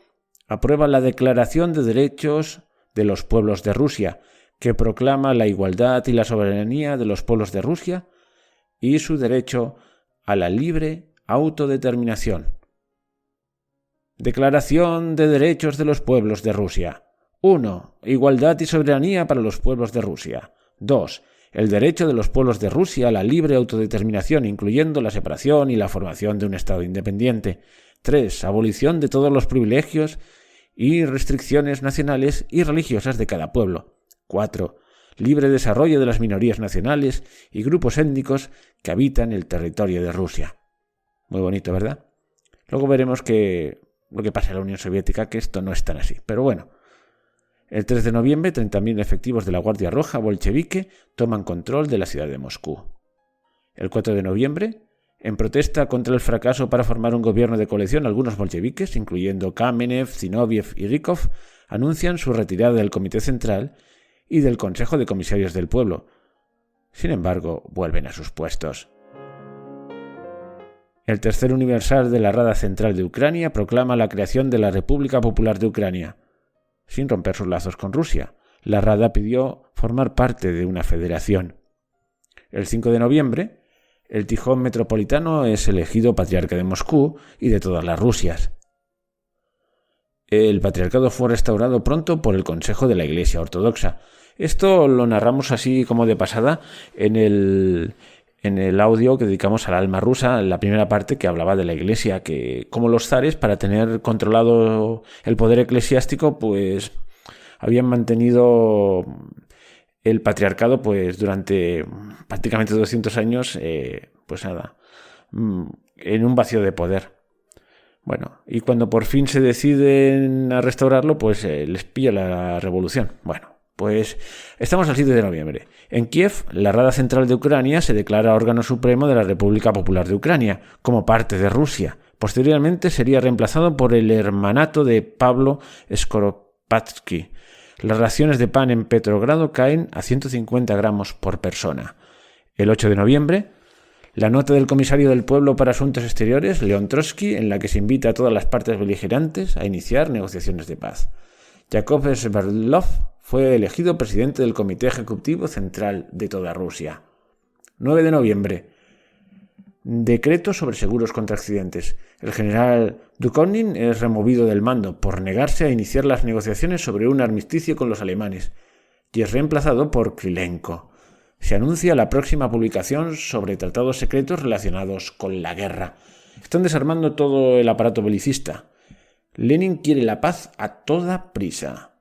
aprueba la Declaración de Derechos de los Pueblos de Rusia, que proclama la igualdad y la soberanía de los pueblos de Rusia y su derecho a la libre autodeterminación. Declaración de Derechos de los Pueblos de Rusia. 1. Igualdad y soberanía para los pueblos de Rusia. 2. El derecho de los pueblos de Rusia a la libre autodeterminación, incluyendo la separación y la formación de un Estado independiente. 3. Abolición de todos los privilegios y restricciones nacionales y religiosas de cada pueblo. 4. Libre desarrollo de las minorías nacionales y grupos étnicos que habitan el territorio de Rusia. Muy bonito, ¿verdad? Luego veremos lo que pasa en la Unión Soviética, que esto no es tan así. Pero bueno, el 3 de noviembre, 30.000 efectivos de la Guardia Roja bolchevique toman control de la ciudad de Moscú. El 4 de noviembre, en protesta contra el fracaso para formar un gobierno de coalición, algunos bolcheviques, incluyendo Kamenev, Zinoviev y Rykov, anuncian su retirada del Comité Central y del Consejo de Comisarios del Pueblo. Sin embargo, vuelven a sus puestos. El Tercer Universal de la Rada Central de Ucrania proclama la creación de la República Popular de Ucrania, sin romper sus lazos con Rusia. La Rada pidió formar parte de una federación. El 5 de noviembre, el Tijón Metropolitano es elegido patriarca de Moscú y de todas las Rusias. El patriarcado fue restaurado pronto por el Consejo de la Iglesia Ortodoxa. Esto lo narramos así como de pasada en el audio que dedicamos al alma rusa, en la primera parte que hablaba de la Iglesia, que como los zares, para tener controlado el poder eclesiástico, pues habían mantenido el patriarcado pues durante prácticamente 200 años, pues nada, en un vacío de poder. Bueno, y cuando por fin se deciden a restaurarlo, pues les pilla la revolución. Bueno, pues estamos al 7 de noviembre. En Kiev, la Rada Central de Ucrania se declara órgano supremo de la República Popular de Ucrania, como parte de Rusia. Posteriormente sería reemplazado por el hermanato de Pablo Skoropadsky. Las raciones de pan en Petrogrado caen a 150 gramos por persona. El 8 de noviembre, la nota del comisario del pueblo para Asuntos Exteriores, León Trotsky, en la que se invita a todas las partes beligerantes a iniciar negociaciones de paz. Yakov Sverdlov fue elegido presidente del Comité Ejecutivo Central de toda Rusia. 9 de noviembre. Decreto sobre seguros contra accidentes. El general Dukhonin es removido del mando por negarse a iniciar las negociaciones sobre un armisticio con los alemanes y es reemplazado por Krylenko. Se anuncia la próxima publicación sobre tratados secretos relacionados con la guerra. Están desarmando todo el aparato belicista. Lenin quiere la paz a toda prisa.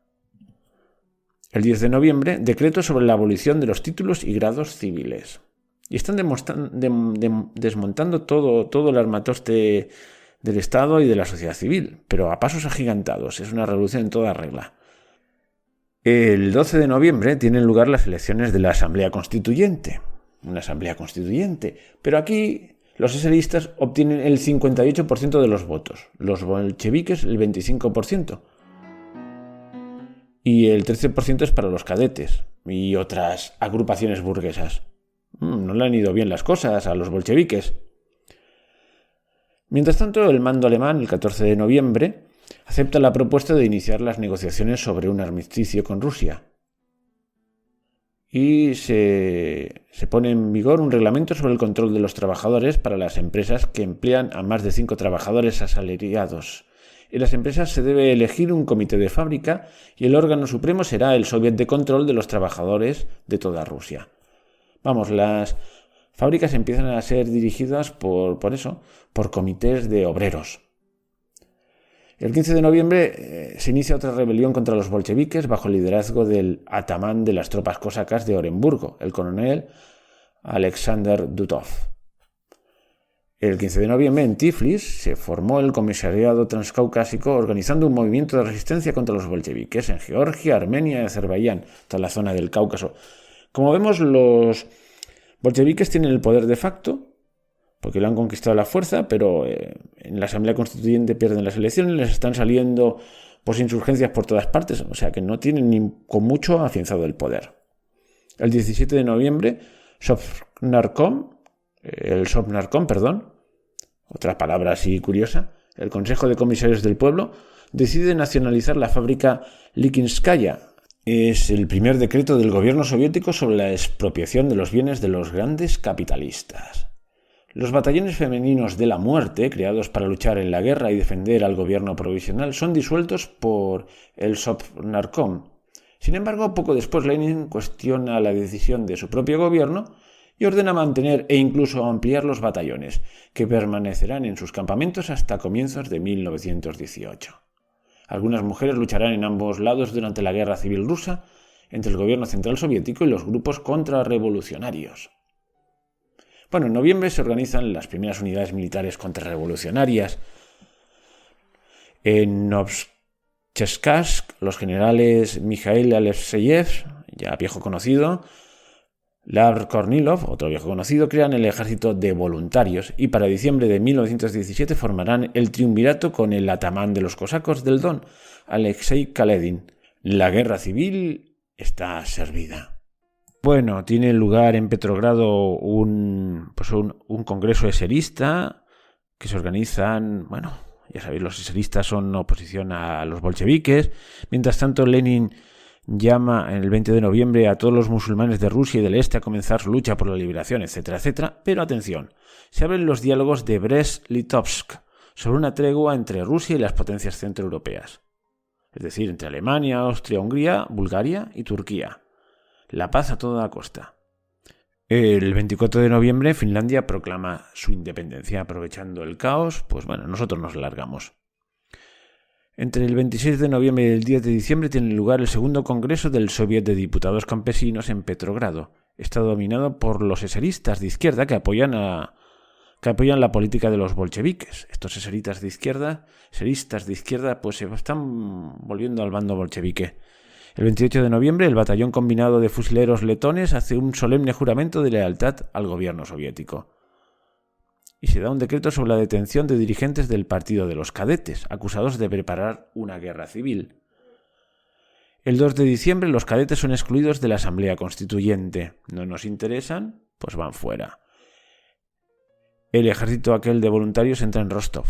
El 10 de noviembre, decreto sobre la abolición de los títulos y grados civiles. Y están desmontando todo el armatoste del Estado y de la sociedad civil, pero a pasos agigantados. Es una revolución en toda regla. El 12 de noviembre tienen lugar las elecciones de la Asamblea Constituyente. Una Asamblea Constituyente. Pero aquí los eseristas obtienen el 58% de los votos, los bolcheviques el 25%. Y el 13% es para los cadetes y otras agrupaciones burguesas. No le han ido bien las cosas a los bolcheviques. Mientras tanto, el mando alemán, el 14 de noviembre, acepta la propuesta de iniciar las negociaciones sobre un armisticio con Rusia. Y se pone en vigor un reglamento sobre el control de los trabajadores para las empresas que emplean a más de 5 trabajadores asalariados. En las empresas se debe elegir un comité de fábrica y el órgano supremo será el Soviet de Control de los Trabajadores de toda Rusia. Vamos, las fábricas empiezan a ser dirigidas por comités de obreros. El 15 de noviembre se inicia otra rebelión contra los bolcheviques bajo el liderazgo del atamán de las tropas cosacas de Orenburgo, el coronel Alexander Dutov. El 15 de noviembre en Tiflis se formó el Comisariado Transcaucásico organizando un movimiento de resistencia contra los bolcheviques en Georgia, Armenia y Azerbaiyán, toda la zona del Cáucaso. Como vemos, los bolcheviques tienen el poder de facto, porque lo han conquistado a la fuerza, pero en la Asamblea Constituyente pierden las elecciones, les están saliendo insurgencias por todas partes, o sea que no tienen ni con mucho afianzado el poder. El 17 de noviembre, el Sovnarkom, otra palabra así curiosa, el Consejo de Comisarios del Pueblo, decide nacionalizar la fábrica Likinskaya. Es el primer decreto del gobierno soviético sobre la expropiación de los bienes de los grandes capitalistas. Los batallones femeninos de la muerte, creados para luchar en la guerra y defender al gobierno provisional, son disueltos por el Sovnarkom. Sin embargo, poco después Lenin cuestiona la decisión de su propio gobierno y ordena mantener e incluso ampliar los batallones, que permanecerán en sus campamentos hasta comienzos de 1918. Algunas mujeres lucharán en ambos lados durante la Guerra Civil Rusa entre el gobierno central soviético y los grupos contrarrevolucionarios. Bueno, en noviembre se organizan las primeras unidades militares contrarrevolucionarias. En Novcheskassk, los generales Mikhail Alexeyev, ya viejo conocido, Lev Kornilov, otro viejo conocido, crean el ejército de voluntarios y para diciembre de 1917 formarán el triunvirato con el atamán de los cosacos del Don, Alexei Kaledin. La guerra civil está servida. Bueno, tiene lugar en Petrogrado un congreso eserista que se organizan, bueno, ya sabéis, los eseristas son oposición a los bolcheviques. Mientras tanto, Lenin llama en el 20 de noviembre a todos los musulmanes de Rusia y del Este a comenzar su lucha por la liberación, etcétera, etcétera. Pero atención, se abren los diálogos de Brest-Litovsk sobre una tregua entre Rusia y las potencias centroeuropeas. Es decir, entre Alemania, Austria, Hungría, Bulgaria y Turquía. La paz a toda costa. El 24 de noviembre Finlandia proclama su independencia. Aprovechando el caos, pues bueno, nosotros nos largamos. Entre el 26 de noviembre y el 10 de diciembre tiene lugar el segundo congreso del Soviet de Diputados Campesinos en Petrogrado. Está dominado por los eseristas de izquierda que apoyan la política de los bolcheviques. Estos eseristas de izquierda, pues se están volviendo al bando bolchevique. El 28 de noviembre, el batallón combinado de fusileros letones hace un solemne juramento de lealtad al gobierno soviético. Y se da un decreto sobre la detención de dirigentes del Partido de los Cadetes, acusados de preparar una guerra civil. El 2 de diciembre, los cadetes son excluidos de la Asamblea Constituyente. No nos interesan, pues van fuera. El ejército aquel de voluntarios entra en Rostov.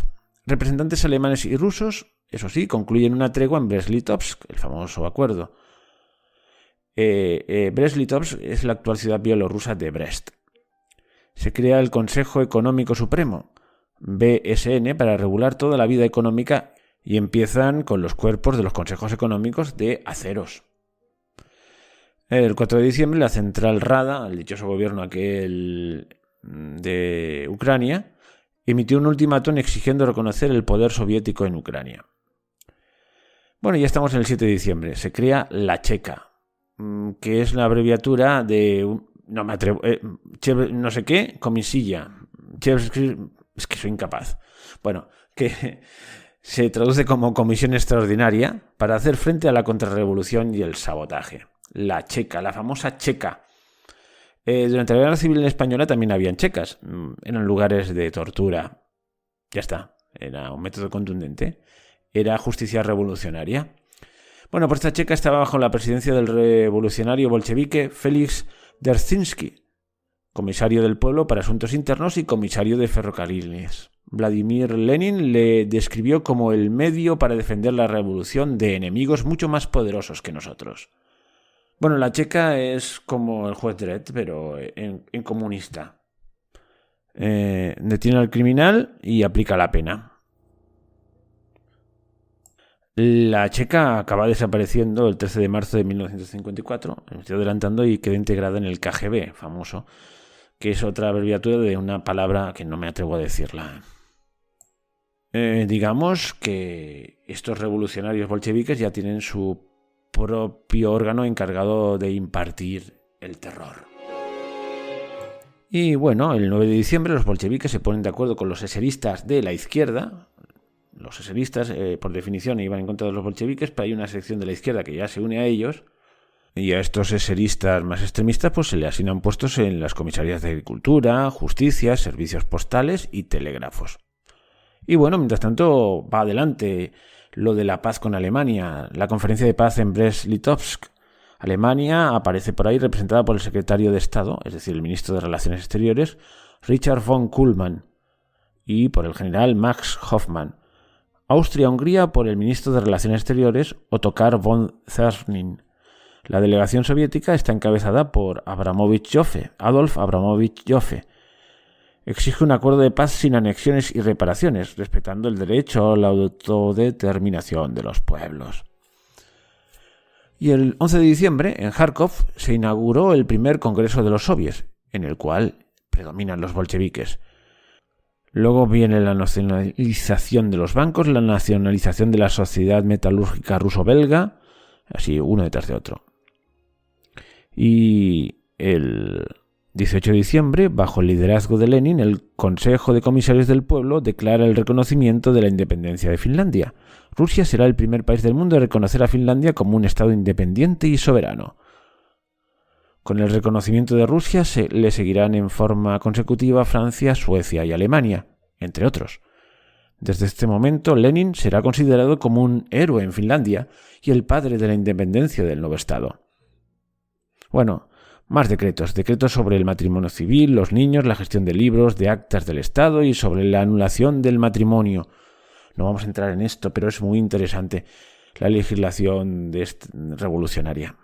Representantes alemanes y rusos, eso sí, concluyen una tregua en Brest-Litovsk, el famoso acuerdo. Brest-Litovsk es la actual ciudad bielorrusa de Brest. Se crea el Consejo Económico Supremo, BSN, para regular toda la vida económica y empiezan con los cuerpos de los consejos económicos de aceros. El 4 de diciembre, la central Rada, el dichoso gobierno aquel de Ucrania, emitió un ultimátum exigiendo reconocer el poder soviético en Ucrania. Bueno, ya estamos en el 7 de diciembre. Se crea la Checa, que es la abreviatura de... No me atrevo... no sé qué, comisilla. Es que soy incapaz. Bueno, que se traduce como Comisión Extraordinaria para hacer frente a la contrarrevolución y el sabotaje. La Checa, la famosa Checa. Durante la Guerra Civil Española también habían checas. Eran lugares de tortura. Ya está. Era un método contundente. Era justicia revolucionaria. Bueno, pues esta checa estaba bajo la presidencia del revolucionario bolchevique Félix Dzerzhinsky, comisario del pueblo para asuntos internos y comisario de ferrocarriles. Vladimir Lenin le describió como el medio para defender la revolución de enemigos mucho más poderosos que nosotros. Bueno, la checa es como el juez Dredd, pero en comunista. Detiene al criminal y aplica la pena. La checa acaba desapareciendo el 13 de marzo de 1954, me estoy adelantando, y queda integrada en el KGB, famoso, que es otra abreviatura de una palabra que no me atrevo a decirla. Digamos que estos revolucionarios bolcheviques ya tienen su propio órgano encargado de impartir el terror. Y bueno, el 9 de diciembre los bolcheviques se ponen de acuerdo con los eseristas de la izquierda. Los eseristas, por definición, iban en contra de los bolcheviques, pero hay una sección de la izquierda que ya se une a ellos, y a estos eseristas más extremistas pues se le asignan puestos en las comisarías de Agricultura, Justicia, Servicios Postales y Telégrafos. Y bueno, mientras tanto va adelante lo de la paz con Alemania, la conferencia de paz en Brest-Litovsk. Alemania aparece por ahí representada por el secretario de Estado, es decir, el ministro de Relaciones Exteriores, Richard von Kuhlmann, y por el general Max Hoffmann. Austria-Hungría por el ministro de Relaciones Exteriores, Ottokar von Czernin. La delegación soviética está encabezada por Adolf Abramovich Joffe. Exige un acuerdo de paz sin anexiones y reparaciones, respetando el derecho a la autodeterminación de los pueblos. Y el 11 de diciembre, en Kharkov, se inauguró el primer Congreso de los Soviets, en el cual predominan los bolcheviques. Luego viene la nacionalización de los bancos, la nacionalización de la sociedad metalúrgica ruso-belga, así uno detrás de otro. Y el 18 de diciembre, bajo el liderazgo de Lenin, el Consejo de Comisarios del Pueblo declara el reconocimiento de la independencia de Finlandia. Rusia será el primer país del mundo en reconocer a Finlandia como un Estado independiente y soberano. Con el reconocimiento de Rusia le seguirán en forma consecutiva Francia, Suecia y Alemania, entre otros. Desde este momento, Lenin será considerado como un héroe en Finlandia y el padre de la independencia del nuevo Estado. Bueno, más decretos sobre el matrimonio civil, los niños, la gestión de libros, de actas del Estado y sobre la anulación del matrimonio. No vamos a entrar en esto, pero es muy interesante la legislación revolucionaria.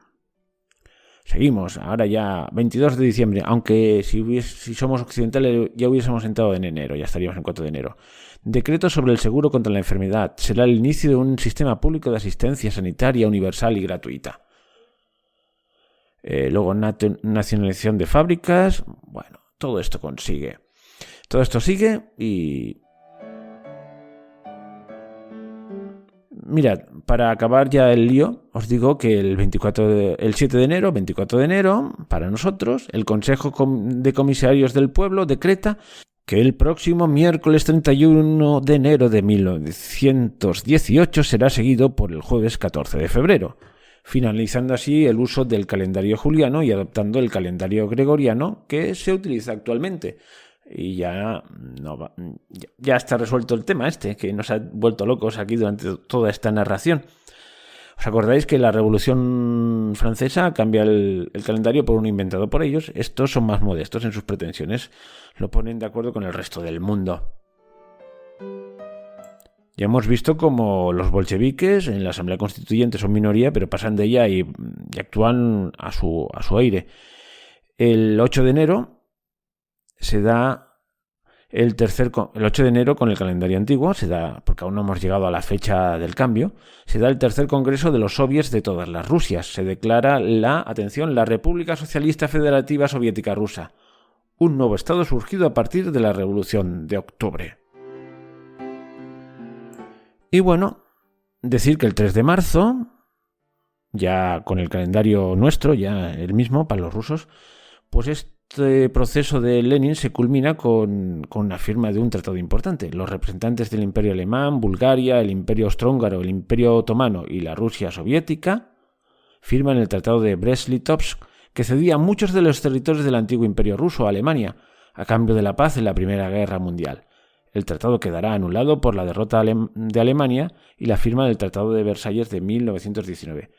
Seguimos, ahora ya 22 de diciembre, aunque si somos occidentales ya hubiésemos entrado en enero, ya estaríamos en 4 de enero. Decreto sobre el seguro contra la enfermedad. Será el inicio de un sistema público de asistencia sanitaria universal y gratuita. Luego nacionalización de fábricas. Bueno, todo esto sigue y... Mirad, para acabar ya el lío, os digo que el 7 de enero, 24 de enero, para nosotros, el Consejo de Comisarios del Pueblo decreta que el próximo miércoles 31 de enero de 1918 será seguido por el jueves 14 de febrero, finalizando así el uso del calendario juliano y adoptando el calendario gregoriano que se utiliza actualmente. Y ya está resuelto el tema que nos ha vuelto locos aquí durante toda esta narración. ¿Os acordáis que la Revolución Francesa cambia el calendario por uno inventado por ellos? Estos son más modestos en sus pretensiones, lo ponen de acuerdo con el resto del mundo. Ya hemos visto cómo los bolcheviques en la Asamblea Constituyente son minoría, pero pasan de ella y actúan a su aire. El 8 de enero se da el 8 de enero con el calendario antiguo, se da, porque aún no hemos llegado a la fecha del cambio, se da el tercer congreso de los soviets de todas las Rusias. Se declara la República Socialista Federativa Soviética Rusa, un nuevo estado surgido a partir de la Revolución de Octubre. Y bueno, decir que el 3 de marzo, ya con el calendario nuestro, ya el mismo para los rusos, pues este proceso de Lenin se culmina con la firma de un tratado importante. Los representantes del Imperio Alemán, Bulgaria, el Imperio Austrohúngaro, el Imperio Otomano y la Rusia soviética firman el Tratado de Brest-Litovsk, que cedía muchos de los territorios del antiguo Imperio ruso a Alemania, a cambio de la paz en la Primera Guerra Mundial. El tratado quedará anulado por la derrota de Alemania y la firma del Tratado de Versalles de 1919.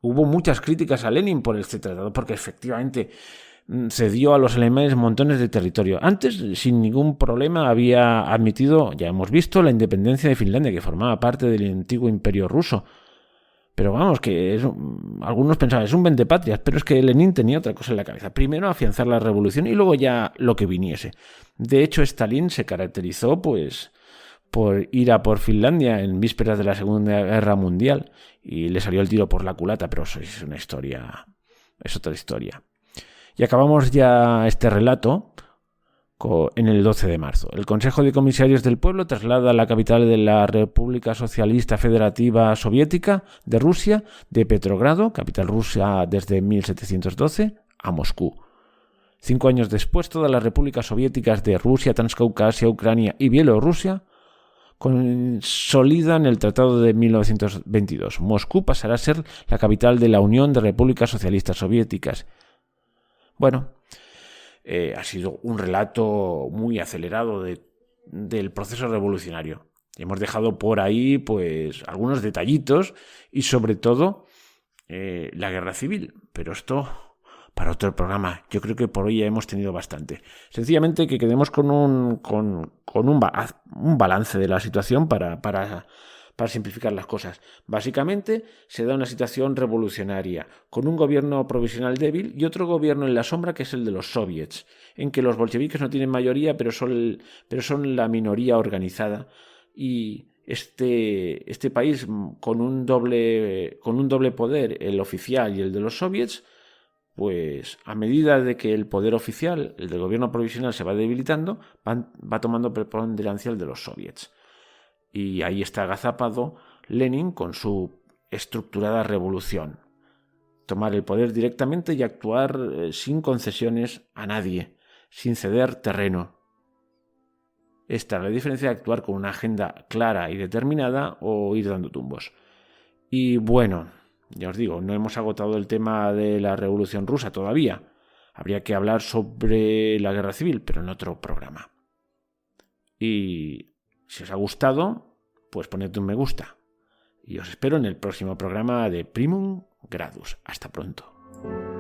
Hubo muchas críticas a Lenin por este tratado, porque efectivamente cedió a los alemanes montones de territorio. Antes, sin ningún problema, había admitido, ya hemos visto, la independencia de Finlandia, que formaba parte del antiguo imperio ruso. Pero vamos, algunos pensaban, es un vendepatrias, pero es que Lenin tenía otra cosa en la cabeza. Primero afianzar la revolución y luego ya lo que viniese. De hecho, Stalin se caracterizó por ir a por Finlandia en vísperas de la Segunda Guerra Mundial y le salió el tiro por la culata, pero eso es una historia, es otra historia. Y acabamos ya este relato en el 12 de marzo. El Consejo de Comisarios del Pueblo traslada a la capital de la República Socialista Federativa Soviética de Rusia, de Petrogrado, capital rusa desde 1712, a Moscú. 5 años después, todas las repúblicas soviéticas de Rusia, Transcaucasia, Ucrania y Bielorrusia consolidan el Tratado de 1922. Moscú pasará a ser la capital de la Unión de Repúblicas Socialistas Soviéticas. Bueno, ha sido un relato muy acelerado del proceso revolucionario. Hemos dejado por ahí pues algunos detallitos y sobre todo la guerra civil, pero esto para otro programa. Yo creo que por hoy ya hemos tenido bastante. Sencillamente que quedemos con un balance de la situación para simplificar las cosas. Básicamente se da una situación revolucionaria, con un gobierno provisional débil y otro gobierno en la sombra que es el de los soviets, en que los bolcheviques no tienen mayoría, pero son la minoría organizada. Y este país con un doble poder, el oficial y el de los soviets, pues a medida de que el poder oficial, el del gobierno provisional, se va debilitando, va tomando preponderancia el de los soviets. Y ahí está agazapado Lenin con su estructurada revolución. tomar el poder directamente y actuar sin concesiones a nadie, sin ceder terreno. Esta es la diferencia de actuar con una agenda clara y determinada o ir dando tumbos. Y bueno, ya os digo, no hemos agotado el tema de la Revolución Rusa todavía. Habría que hablar sobre la guerra civil, pero en otro programa. Y si os ha gustado, pues poned un me gusta. Y os espero en el próximo programa de Primum Gradus. Hasta pronto.